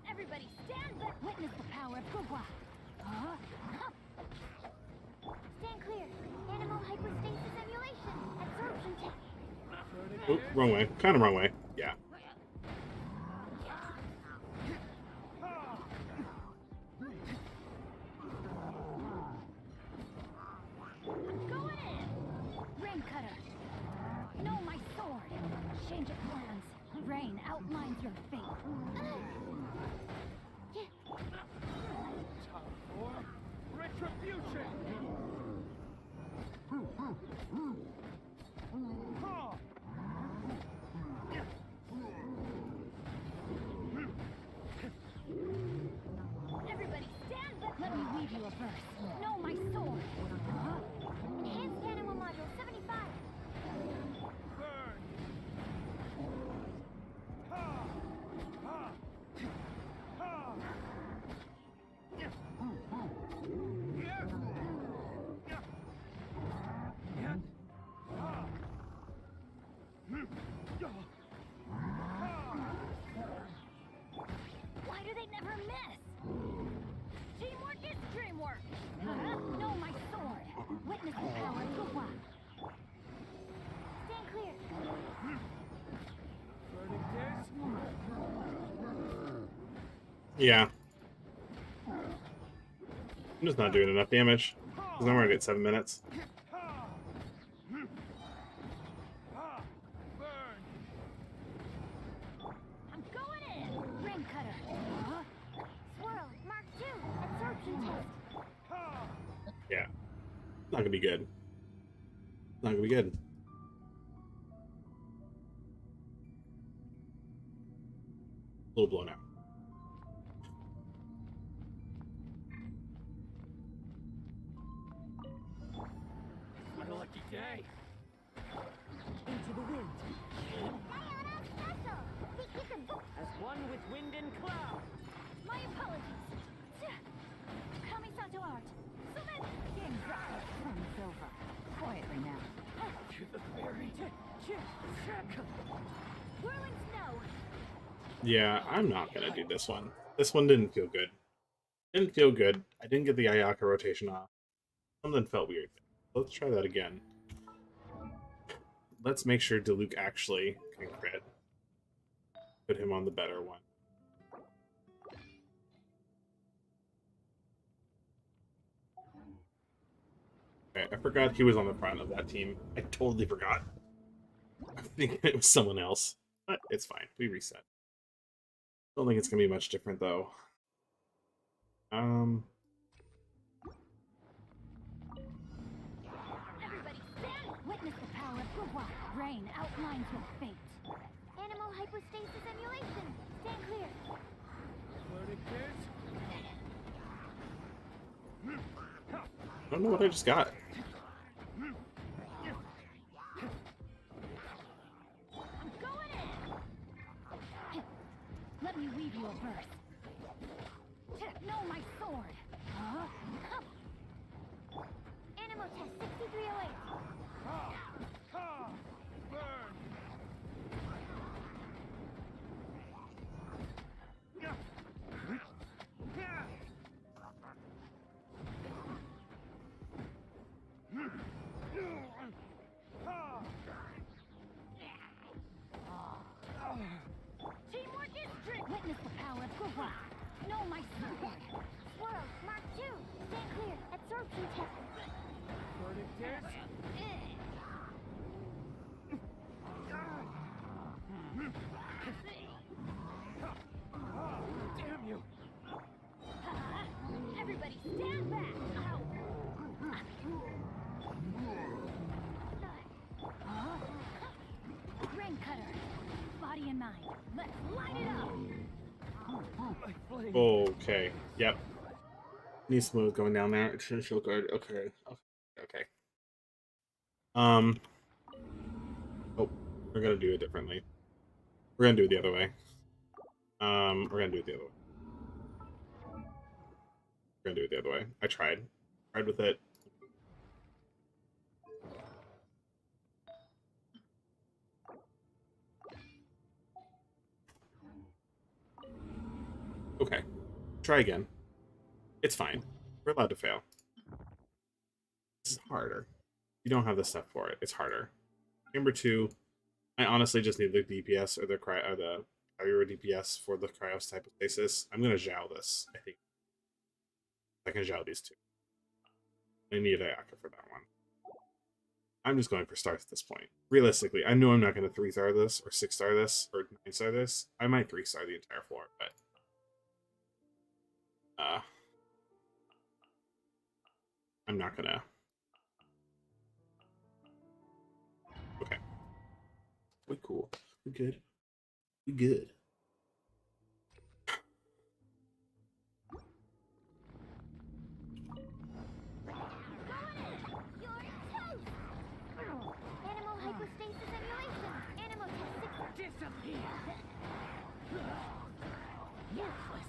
Everybody stand back. Witness the power of Gugwa. Stand clear. Animal hypostasis emulation. Absorption test. Oh, wrong way. Kind of wrong way. Yeah. I'm going in. Rain cutter. Know my sword. Change of plans. Rain outlines your fate. Time for retribution. Everybody stand back. Let me weave you a verse. Know my sword. Enhanced animal module 75. Burn. Why do they never miss? Teamwork is dreamwork. Know my sword. Witness the power of Gugwa. Stand clear. Verdict Yeah. I'm just not doing enough damage. Because I'm already at 7 minutes. burn. I'm going in. Rain cutter. Swirl. Mark 2. Absorption test. Yeah. It's not gonna be good. It's not gonna be good. A little blown out. Unlucky day. Into the wind, Sayonara special. We can book. as one with wind and cloud. My apologies. Kami-sato art. Sumen. Game's up. Run's over. Quietly now. To the fairy. Whirling snow. Yeah, I'm not gonna do this one. This one didn't feel good. Didn't feel good. I didn't get the Ayaka rotation off. Something felt weird. Let's try that again. Let's make sure Diluc actually can crit. Put him on the better one. Okay, I forgot he was on the front of that team. I totally forgot. I think it was someone else. But it's fine. We reset. Don't think it's gonna be much different though. Everybody stand! Witness the power of the wild. Rain outlines your fate. Animal hypostasis emulation. Stand clear. Loaded kids. I don't know what I just got. I'm going in! Let me weave you a verse. No, my sword! Huh? Animal test 6308. Burn. Teamwork is strength! Witness the power of the wild. No, my sword! Swirl, Mark 2. Stand clear. Absorption test. Loaded kids. Damn you. Everybody stand back! Ow! Rain cutter. Body and mind. Let's light it up! My flame. Okay. Yep. Need smooth going down there. It should feel good. Okay. Okay. Oh, we're gonna do it differently. We're gonna do it the other way. We're gonna do it the other way. We're gonna do it the other way. I tried. Tried with it. Okay. Try again. It's fine. We're allowed to fail. This is harder. You don't have the stuff for it. It's harder. Number 2, I honestly just need the DPS or the cryo DPS for the cryos type of stasis. I'm gonna Zhao this, I think. I can Zhao these 2. I need Ayaka for that one. I'm just going for stars at this point. Realistically, I know I'm not going to 3-star this, or 6-star this, or 9-star this. I might 3-star the entire floor, but... I'm not gonna... Okay. We cool. We good. We good. Animal hypostasis emulation. Animal test 6. Disappear. Worthless.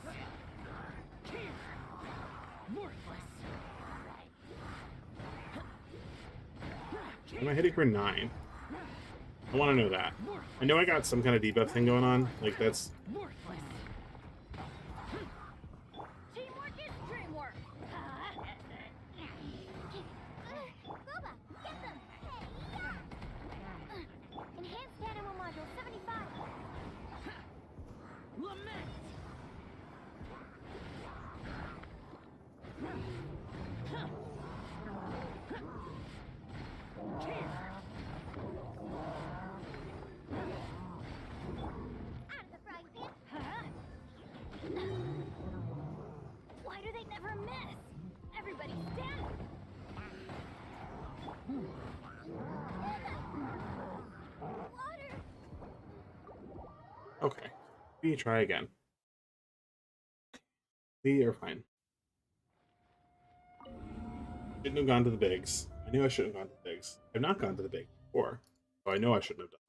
Here. Worthless. Am I hitting for 9? I want to know that. I know I got some kind of debuff thing going on. Like, that's... Worthless. Teamwork is dreamwork. Boba, get them. Enhanced animal module 75. Lament. Out of the frying pan. Why do they never miss? Everybody stand. Water. Okay. We try again. We are fine. Shouldn't have gone to the bigs. I knew I shouldn't have gone to the bigs. I've not gone to the big before, so I know I shouldn't have done.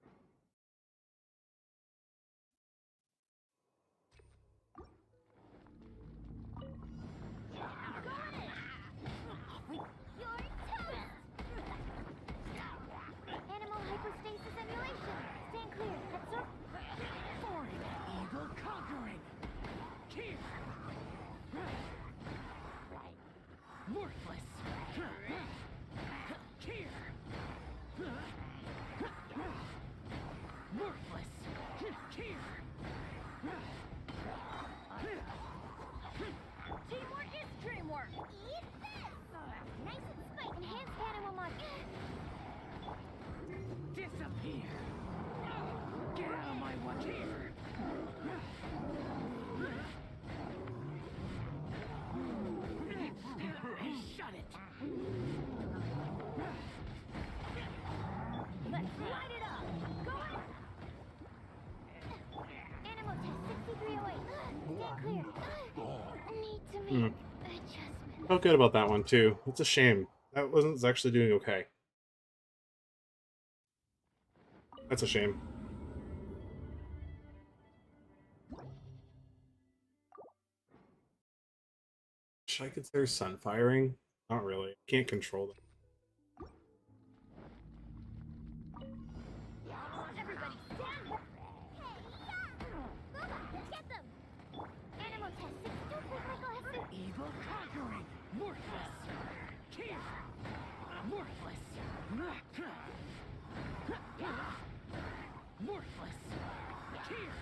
You're toast. Animal hypostasis emulation. Stand clear. Absorb. Foreign evil conquering. Here. Worthless. Here. one here. Shut it. Let's light it up. Go on. Animal test 6308. Stand clear. Need to make adjustments. Felt good about that one too. It's a shame. That wasn't actually doing okay. That's a shame. Should I consider sun firing? Not really. Can't control it. Everybody stand back. Hey, get them. Animal test 6. Don't think Michael has to. Evil conquering. Worthless. Here. Worthless. Worthless. Here.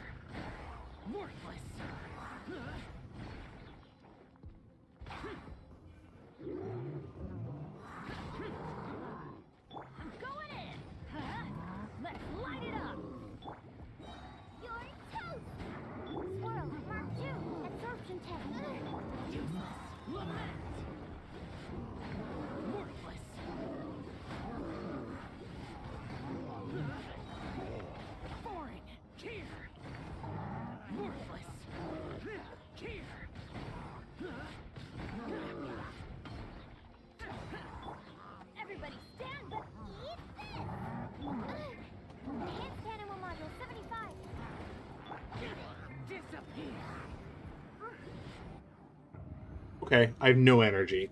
Worthless. I'm going in. Let's light it up. You're toast. Swirl, Mark 2. Absorption test. Useless. Lament. Worthless. Foreign. Here. Worthless. Here. Everybody stand back. Eat this. Enhanced animal module 75. Disappear. Okay, I have no energy.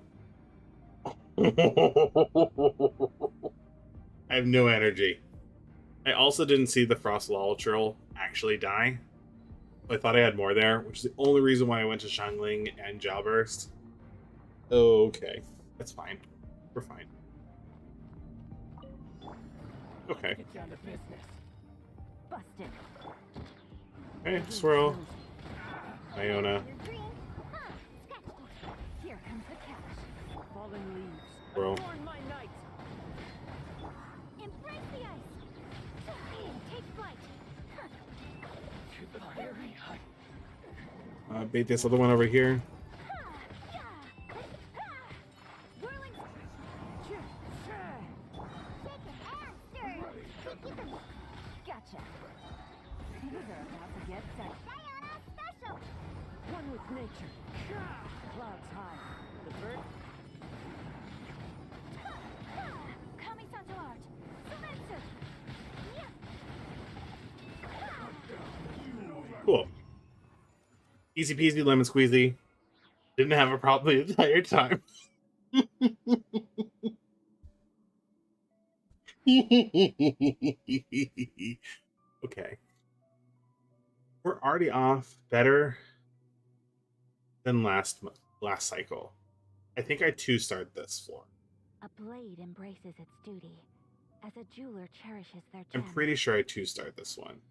I have no energy. I also didn't see the Frost Lollitril actually die. I thought I had more there, which is the only reason why I went to Shangling and Jawburst. Okay, that's fine. We're fine. Okay. Get down to business. Busted. Okay, Swirl. Iona. You're green. Huh. Scratch. Here comes the cash. Fallen leaves. Bro. Adorn my night. Embrace the ice. Take flight. To the very height. Bait this other one over here. Whirling. Take an answer. Gotcha. These are about to get set. Diana special. One with nature. Clouds high. The bird. Kami Santo Art. Silencer. Cool. Easy peasy lemon squeezy. Didn't have a problem the entire time. Okay. We're already off better than last cycle. I think I 2-starred this floor. A blade embraces its duty, as a jeweler cherishes their I'm gems. pretty sure I 2-starred this one.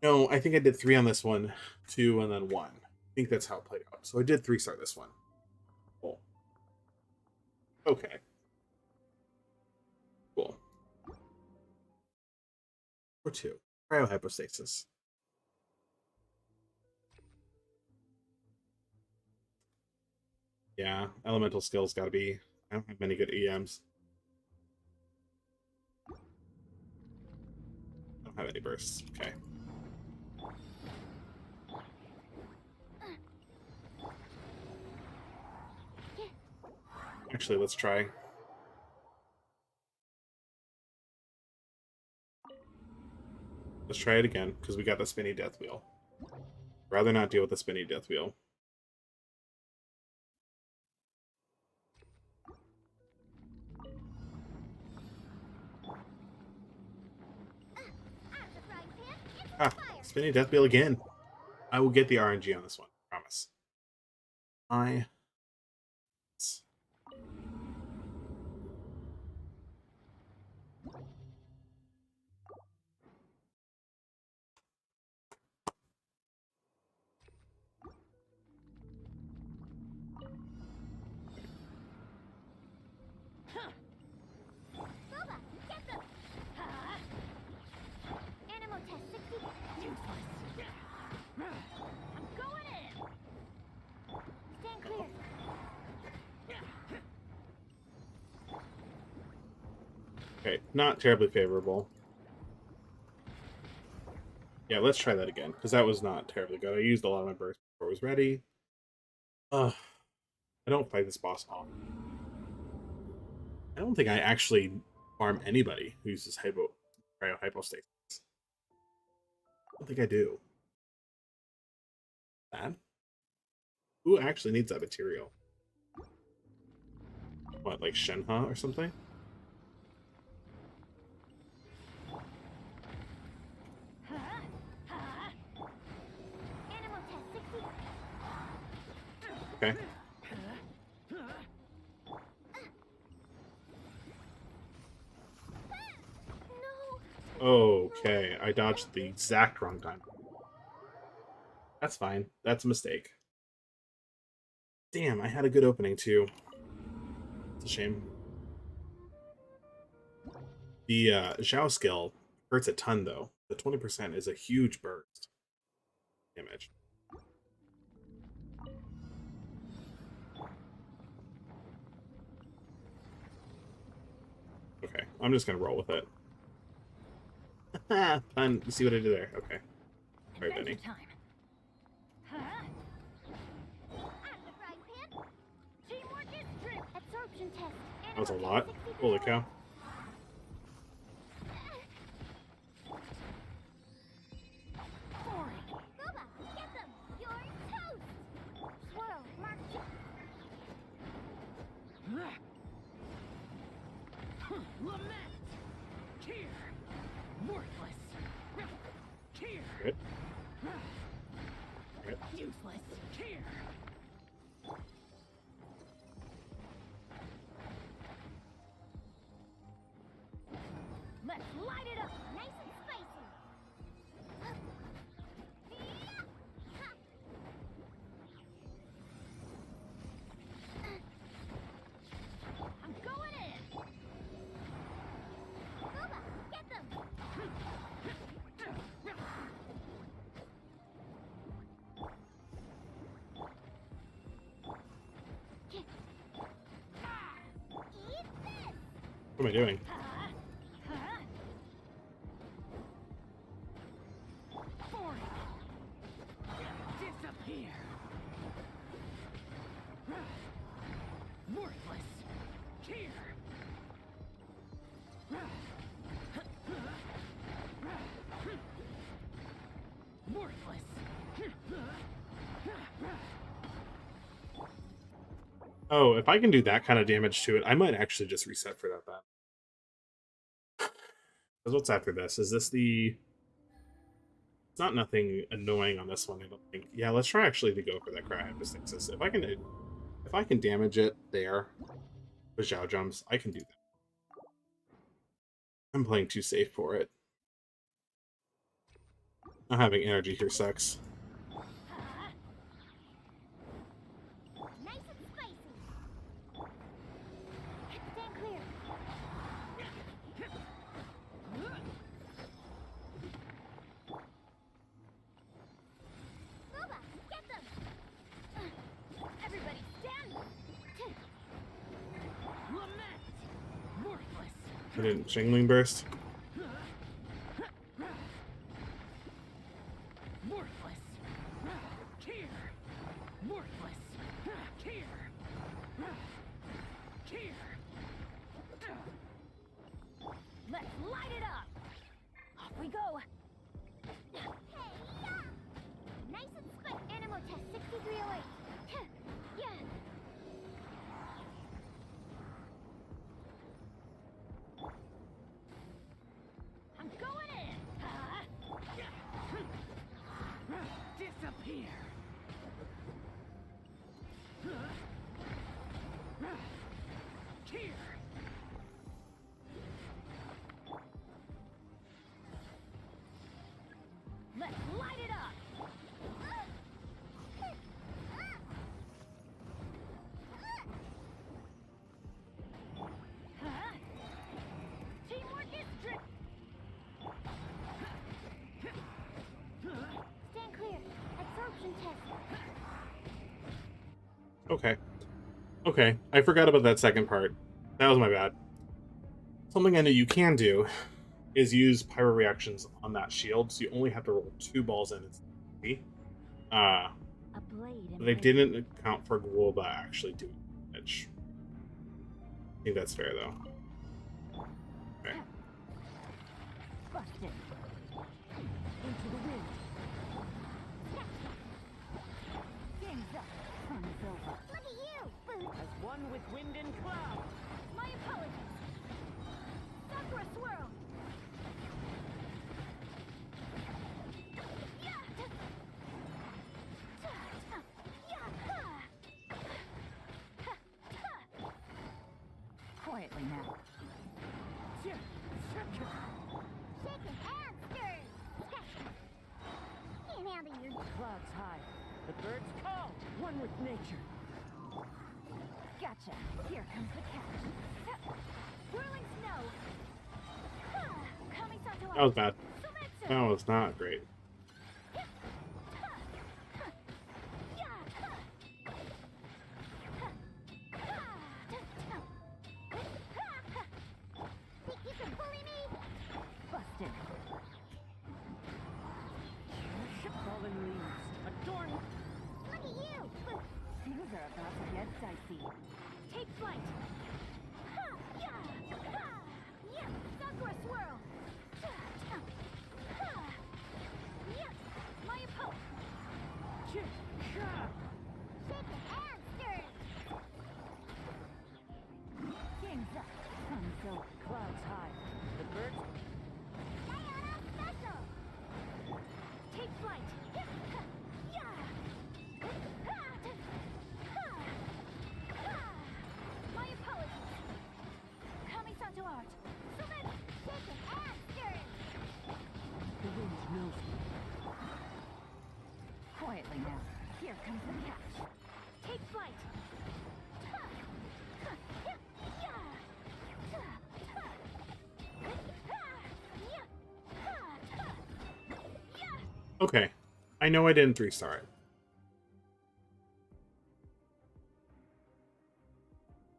No, I think I did 3 on this one, 2, and then 1. I think that's how it played out. So I did 3-star this one. Cool. Okay. Cool. Or 2. Cryohypostasis. Yeah, elemental skills gotta be. I don't have many good EMs. I don't have any bursts. Okay. Actually, let's try. Let's try it again, because we got the spinny death wheel. Rather not deal with the spinny death wheel. Ah, spinny death wheel again. I will get the RNG on this one. Promise. Boba, get them. Animal test Okay, not terribly favorable. Yeah, let's try that again, because that was not terribly good. I used a lot of my burst before it was ready. Ugh. I don't fight this boss often. I don't think I actually farm anybody who uses hypostasis. I don't think I do. That? Who actually needs that material? What, like Shenhe or something? Animal test 60. Okay. No. Okay, I dodged the exact wrong time. That's fine. That's a mistake. Damn, I had a good opening too. It's a shame. The Zhao skill hurts a ton though. The 20% is a huge burst damage. Okay, I'm just gonna roll with it. Fun. You see what I did there? Okay. Sorry, Benny. Adventure time. At the frying pan. Teamwork is true. Absorption test. That was a Animal lot. test 63. Holy cow. Boring. Boba, get them. You're toast. Swirl, mark. Lament! Tear! Worthless! Tear! Good. Good. Useless! Tear! Let's light it up. Nice and spicy. I'm going in. Boba, get them. Eat this. What am I doing? Boring! Disappear! Worthless! Tear! Worthless! Oh, if I can do that kind of damage to it, I might actually just reset for that battle. Because what's after this? Is this the... It's not nothing annoying on this one, I don't think. Yeah, let's try actually to go for that cryohypostasis. If I can damage it there with Zhao jumps, I can do that. I'm playing too safe for it. Not having energy here sucks. Nice and spicy. Stand clear. Boba, get them. Everybody stand. Lament! Worthless! I didn't Shingling Burst. Worthless! Tear! Worthless! Tear! Tear! Let's light it up. Off we go. Hey, yeah. Nice and spicy. Animal test 6308. Yeah. I'm going in. Disappear! Tear! Let's light it up. Teamwork is true. Stand clear. Absorption test. Okay. Okay, I forgot about that second part. That was my bad. Something I know you can do is use pyro reactions on that shield, so you only have to roll 2 balls in. Uh, A blade but they embraces didn't account for Gwolba actually doing damage. I think that's fair, though. Okay. Busted. Into the wind. Game's up. Sun's over. Look at you, Boots. As one with wind and cloud. My apologies. Sakura swirl. Quietly now. Shaking and stirred. Can't handle your Clouds high. The birds call. One with nature. Gotcha. Here comes the catch. whirling snow. Kami-sato. That was bad. Sumetsu. That was not great. Think you can bully me? Busted. Fallen leaves. Adorn. Look at you. Things are about to get dicey. Take flight. Sakura swirl. My opponent. Chip. Shah. Shaken and stirred. Game's up. Sun's over. Clouds high. The birds. Diana special. Take flight. My apologies. Kami-sato art. Sumet. Shaken and stirred. The wind knows me. Quietly now. Here comes the catch. Take flight. Okay. I know I didn't 3-star it.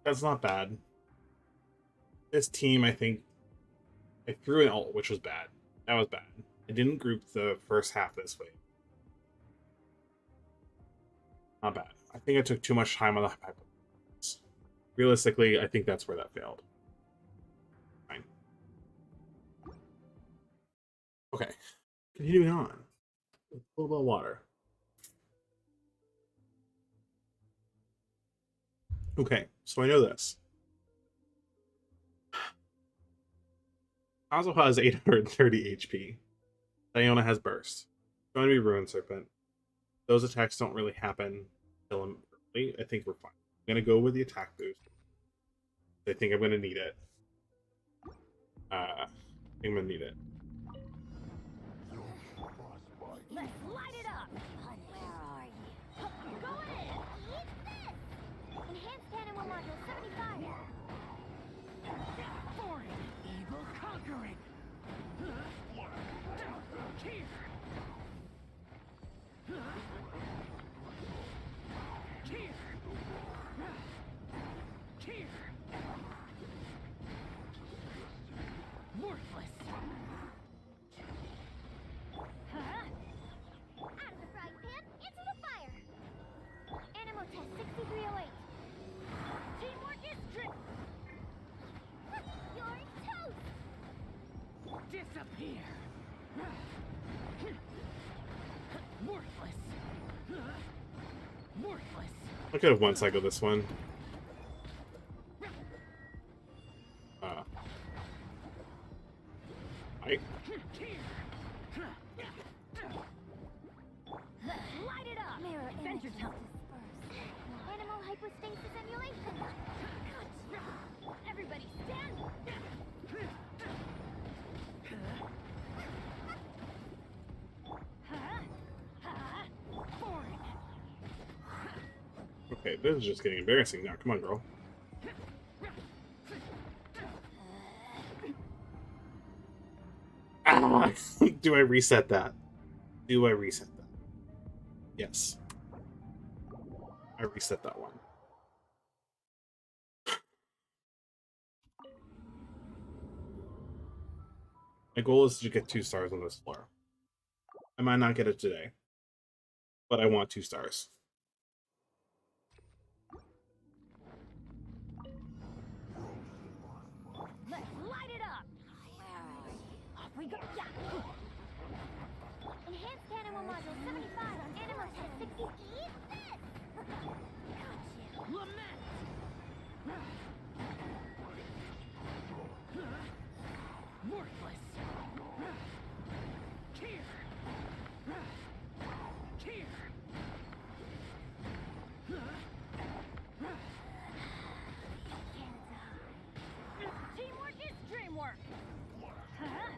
That's not bad. This team, I think, I threw an ult, which was bad. That was bad. I didn't group the first half this way. Not bad. I think I took too much time on the pipe. Realistically, I think that's where that failed. Fine. Okay. Continuing on. A little bit of water. Okay, so I know this. Kazuha has 830 HP. Diona has Burst. It's going to be Ruin Serpent. Those attacks don't really happen until early. I think we're fine. I'm going to go with the attack boost. I think I'm going to need it. I think I'm going to need it. Let's light it up. Where are you? Go ahead. Eat this. Enhanced animal module 75. Foreign. Evil conquering. Here. Here. Here. Worthless. Out of the frying pan, into the fire. Animal test 6308. Teamwork is trick. You're toast. Disappear. Worthless. Worthless. I could have one cycle this one. I Let's light it up. Mirror Adventure image. time. Animal hypostasis emulation. Everybody stand. Foreign. okay, this is just getting embarrassing now. Come on, girl. Ah, do I reset that? Do I reset that? Yes. I reset that one. My goal is to get 2 stars on this floor. I might not get it today, but I want 2 stars. Let's light it up. Off we go. Yeah. Enhanced animal module 75 on animal test 60. Eat this. Gotcha. Lament! Worthless! Here! Here! Teamwork is dreamwork. Huh?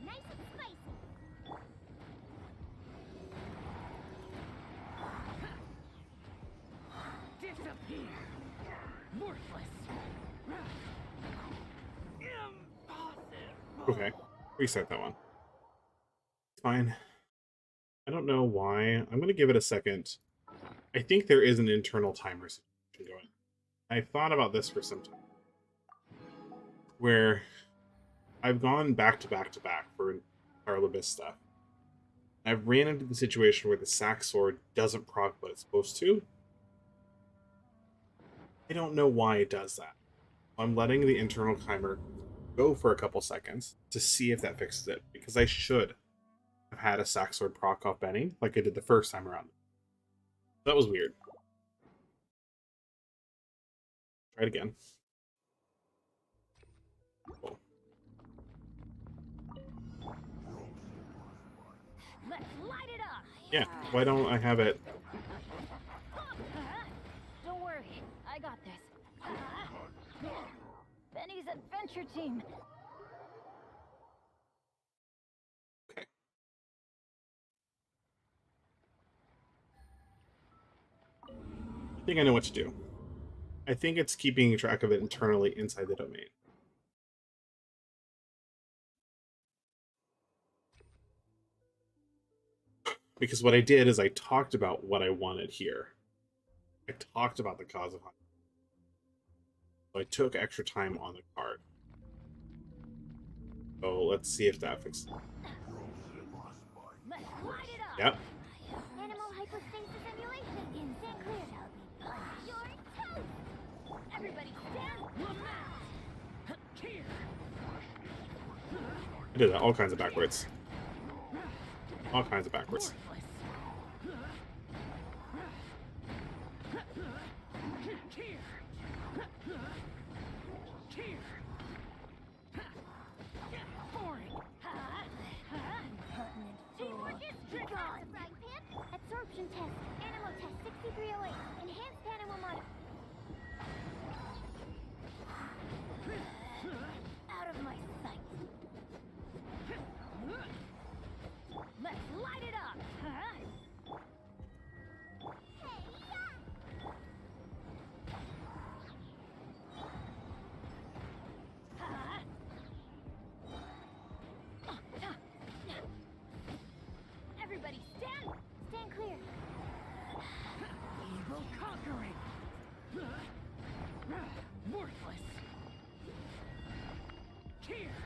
Nice and spicy. Disappear! Worthless! Impossible! Okay, reset that one. It's fine. I don't know why. I'm going to give it a second. I think there is an internal timer situation going. I've thought about this for some time, where I've gone back to back to back for Tarlabis stuff. I've ran into the situation where the sack sword doesn't proc what it's supposed to. I don't know why it does that. I'm letting the internal timer go for a couple seconds to see if that fixes it, because I should have had a sack sword proc off Benny like I did the first time around. That was weird. Try it again. Cool. Let's light it up. Yeah, why don't I have it? Don't worry, I got this. Benny's adventure team. Okay. I think I know what to do. I think it's keeping track of it internally inside the domain. Because what I did is I talked about what I wanted here. I talked about the cause of hunger. So I took extra time on the card. So let's see if that fixes it. Let's light it up. Yep. Animal hypostasis emulation in St. Clear. You're toast. Everybody stand. Lament! Here! I did that all kinds of backwards. All kinds of backwards. Worthless! Here! Here! Boring! Teamwork is dreamwork. Frying pan. Absorption test. Animal test 6308. Enhanced animal model. Out of my sight. Let's light it up. Everybody stand. Stand clear. Evil conquering! Worthless! Here!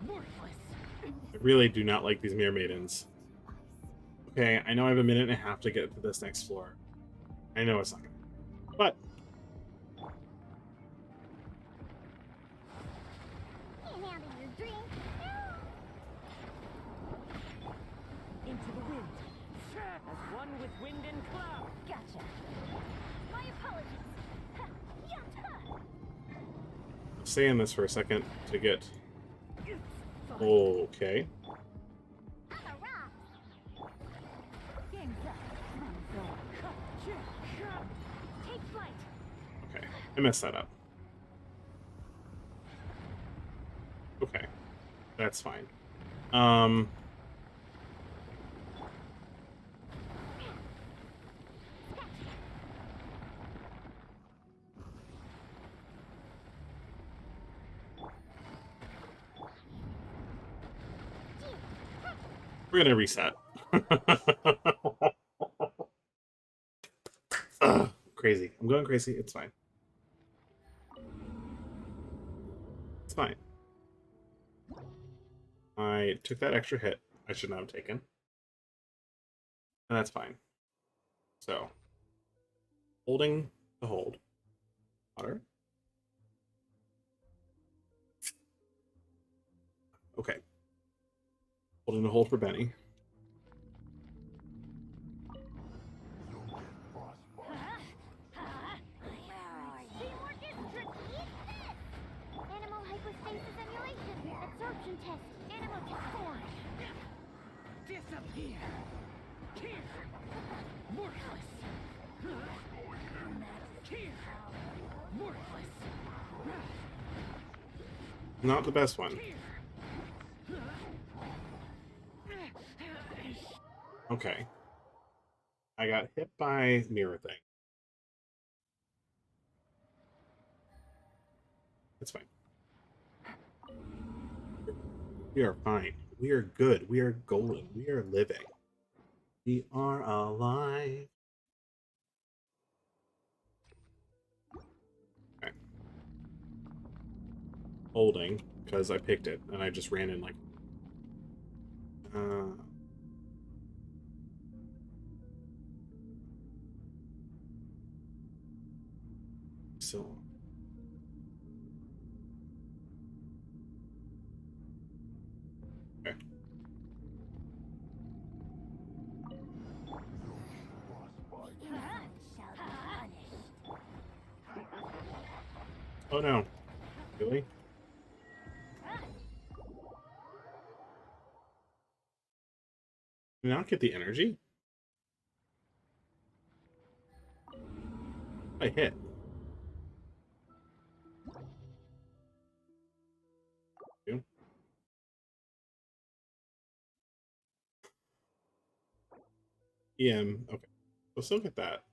Worthless! I really do not like these mirror maidens. Okay, I know I have a minute and a half to get to this next floor. I know it's not gonna. But Can't handle your dream. Into the wind! As one with wind and cloud! Gotcha. My apologies. Ha, yatta. stay in this for a second to get. It's fine. Okay. I'm a rock. Game's up. Take flight. Okay. I messed that up. Okay. That's fine. We're gonna reset. Ugh, crazy. I'm going crazy. It's fine. It's fine. I took that extra hit I should not have taken. And that's fine. So, holding the hold. Water. Okay. Holding the hold for Benny. Teamwork is tricky. Animal hypostasis emulation. Absorption test. Animal test. Disappear! Here! Worthless! Here! Worthless! Not the best one. Okay. I got hit by mirror thing. It's fine. We are fine. We are good. We are golden. We are living. We are alive. Okay. Holding, because I picked it, and I just ran in like... So... Okay. Oh no. Really? Did I not get the energy? I hit. You? EM. Okay. Let's look at that.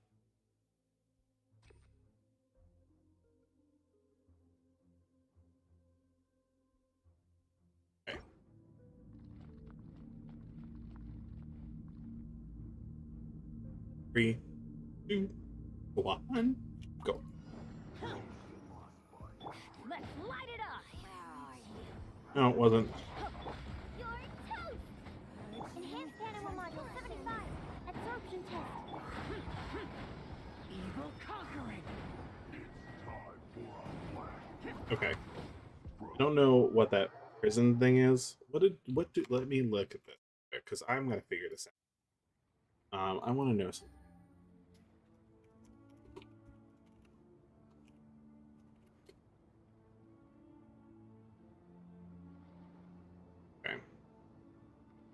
Okay. 3, 2, 1, go. Let's light it up. No, it wasn't. You're toast. Enhanced animal module 75. Absorption test. Evil conquering! Okay. I don't know what that prison thing is. Let me look at this, because I'm gonna figure this out. I want to know something. Okay.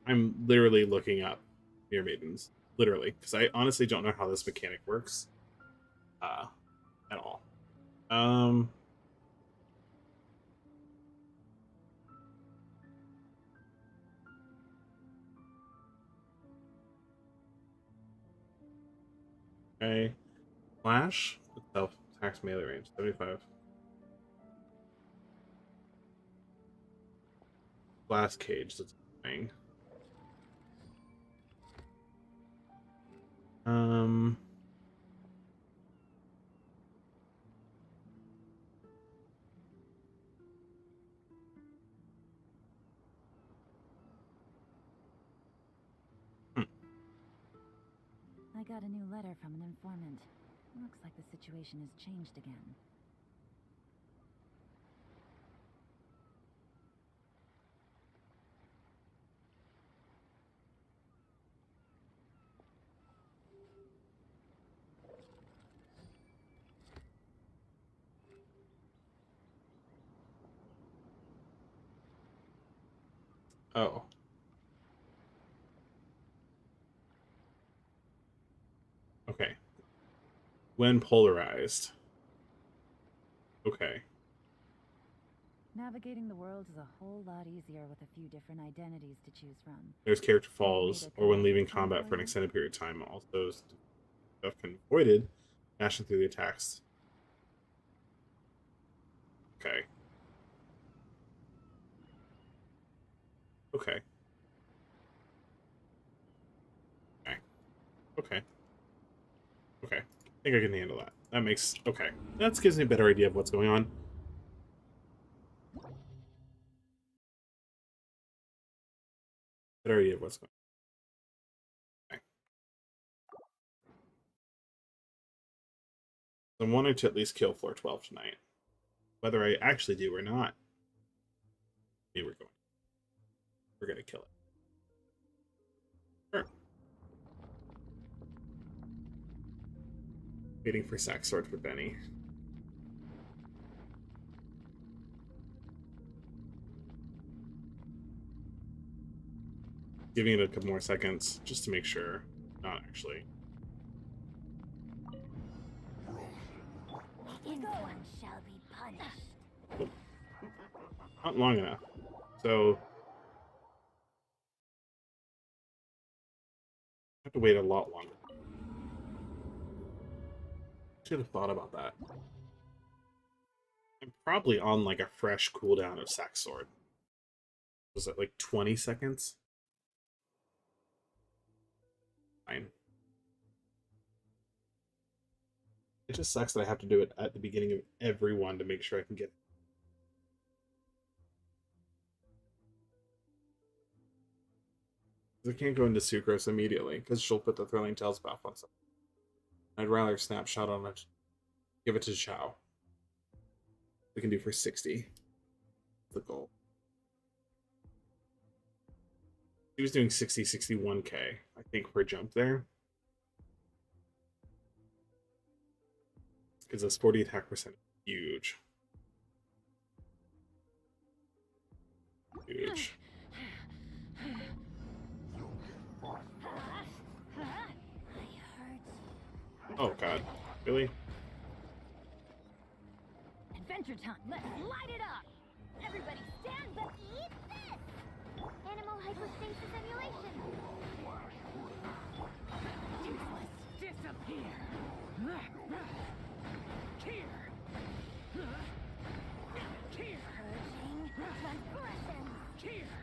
I'm literally looking up Mirror Maidens. Literally. Because I honestly don't know how this mechanic works. At all. Okay. Flash itself attacks melee range 75. Glass cage, that's annoying. Hmm. I got a new letter from an informant. Looks like the situation has changed again. Oh. Okay. When polarized. Okay. Navigating the world is a whole lot easier with a few different identities to choose from. There's character Any way falls, to or when connect leaving with them combat for an you? extended period of time. Also, stuff can be avoided, dashing through the attacks. Okay. Okay. Okay. Okay. Okay. I think I can handle that. That makes... Okay. That gives me a better idea of what's going on. better idea of what's going on. Okay. I wanted to at least kill floor 12 tonight. Whether I actually do or not, we're gonna kill it. Sure. Waiting for sack sword for Benny. Giving it a couple more seconds just to make sure. Not actually. Everyone shall be punished. Not long enough. So I have to wait a lot longer. Should have thought about that. I'm probably on like a fresh cooldown of sack sword. Was it like 20 seconds? Fine. It just sucks that I have to do it at the beginning of every one to make sure I can get it. I can't go into Sucrose immediately because she'll put the Thrilling Tales buff on something. I'd rather snapshot on it. Give it to Chow. We can do for 60. The goal. He was doing 60, 61k, I think, per jump there. Because the sporty attack percent is huge. Huge. Oh god. Really? Adventure time. Let's light it up. Everybody stand up. Eat this. Animal hypostasis emulation. Useless. Disappear. Here. Here. Purging transgression. Here.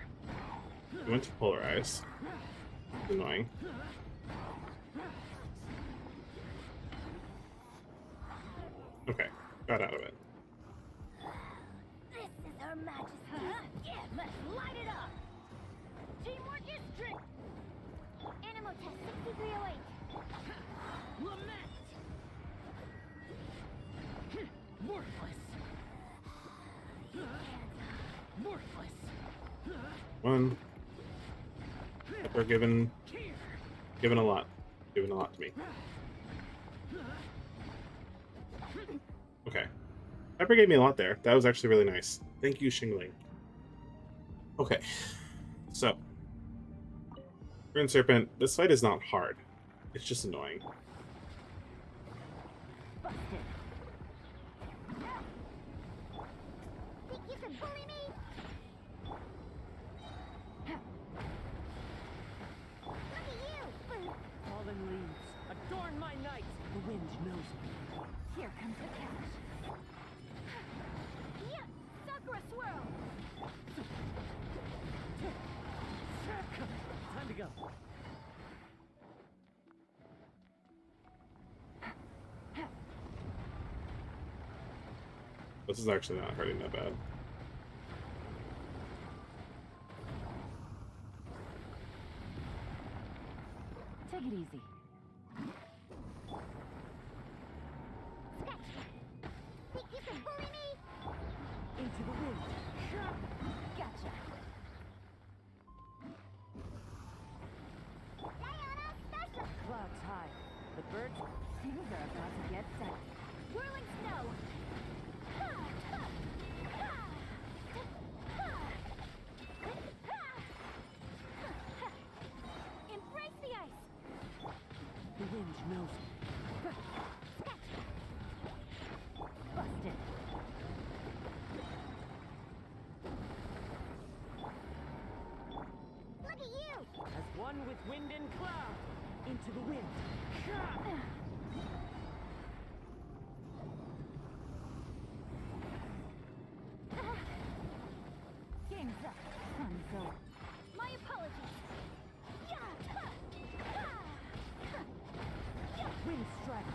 We went to polarize. Annoying. Okay, got out of it. This is Her Majesty's gift. Let's light it up. Teamwork is strict. Animal test 6308. Lament. Worthless. Worthless. One. They're given a lot. Given a lot to me. Okay. Pepper gave me a lot there. That was actually really nice. Thank you, Shingling. Okay. So. Rune Serpent, this fight is not hard. It's just annoying. Busted. Think you can bully me? Look at you. Fallen leaves. Adorn my night. The wind knows me. Here comes the cash. Yeah, Sakura swirl. Time to go. This is actually not hurting that bad. Take it easy. Think you can bully me? Into the wind. Gotcha. Diana special. Clouds high. The birds. Things are about to get set. Whirling snow. Embrace the ice. The wind knows me. Busted. Look at you. As one with wind and cloud. Into the wind. Game's up. Sun's over. My apologies. Wind strike.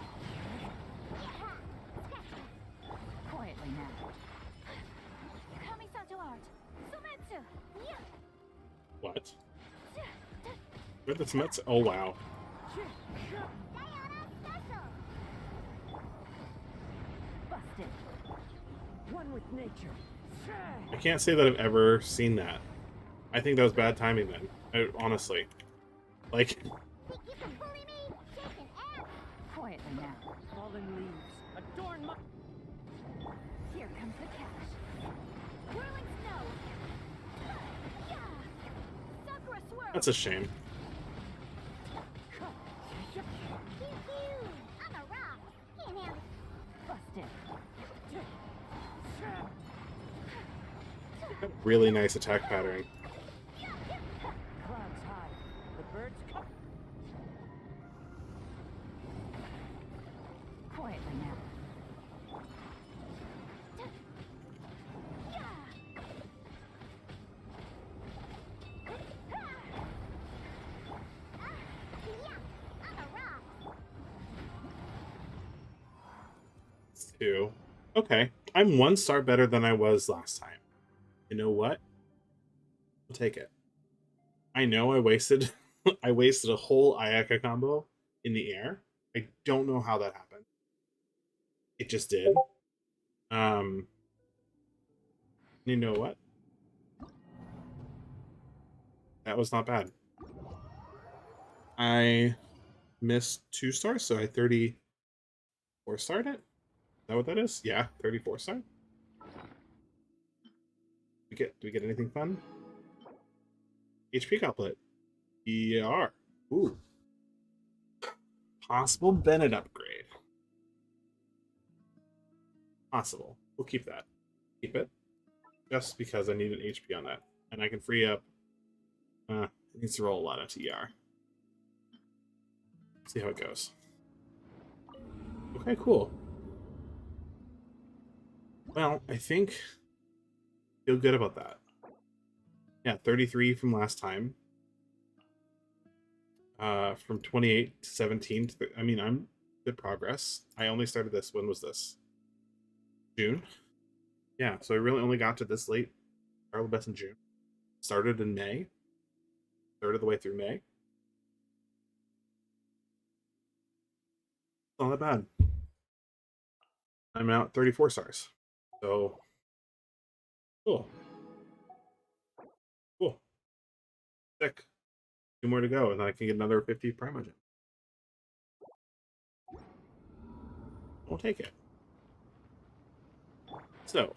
Quietly now. Kami Santo art. Sumetsu. What? Where the Smets? Oh wow. Diana Special! Busted. One with nature. I can't say that I've ever seen that. I think that was bad timing then. Honestly. Like, Think you can bully me? Shaking ass! Quietly now. Fallen leaves. Adorn my... Here comes the cash. Whirling snow! Yeah! Sakura swirl! that's a shame. Pew pew! I'm a rock! Can't handle Busted. Really nice attack pattern. Clouds high. The birds come. Quietly now. Yeah! I'm a rock! Two. Okay. I'm 1 star better than I was last time. You know what? I'll take it. I know I wasted I wasted a whole Ayaka combo in the air. I don't know how that happened. It just did. You know what? That was not bad. I missed 2 stars, so I 34 starred it. Is that what that is? Yeah, 34 star. Do we get anything fun? HP couplet. ER. Ooh. Possible Bennett upgrade. Possible. We'll keep that. Keep it. Just because I need an HP on that. And I can free up... it needs to roll a lot of TR. See how it goes. Okay, cool. Well, I think... feel good about that. Yeah, 33 from last time. From 28 to 17 to I mean, I'm good progress. I only started this. When was this? June? Yeah, so I really only got to this late. Started the best in June. Started in May. Third of the way through May. Not that bad. I'm now at 34 stars. So, cool. Cool. Sick. 2 more to go, and then I can get another 50 Primogen. I'll take it. So,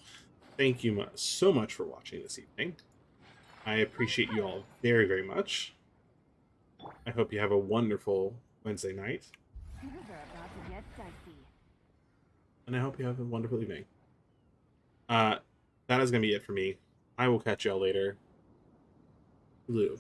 thank you so much for watching this evening. I appreciate you all very, very much. I hope you have a wonderful Wednesday night. Things are about to get dicey. And I hope you have a wonderful evening. That is going to be it for me. I will catch y'all later. Blue.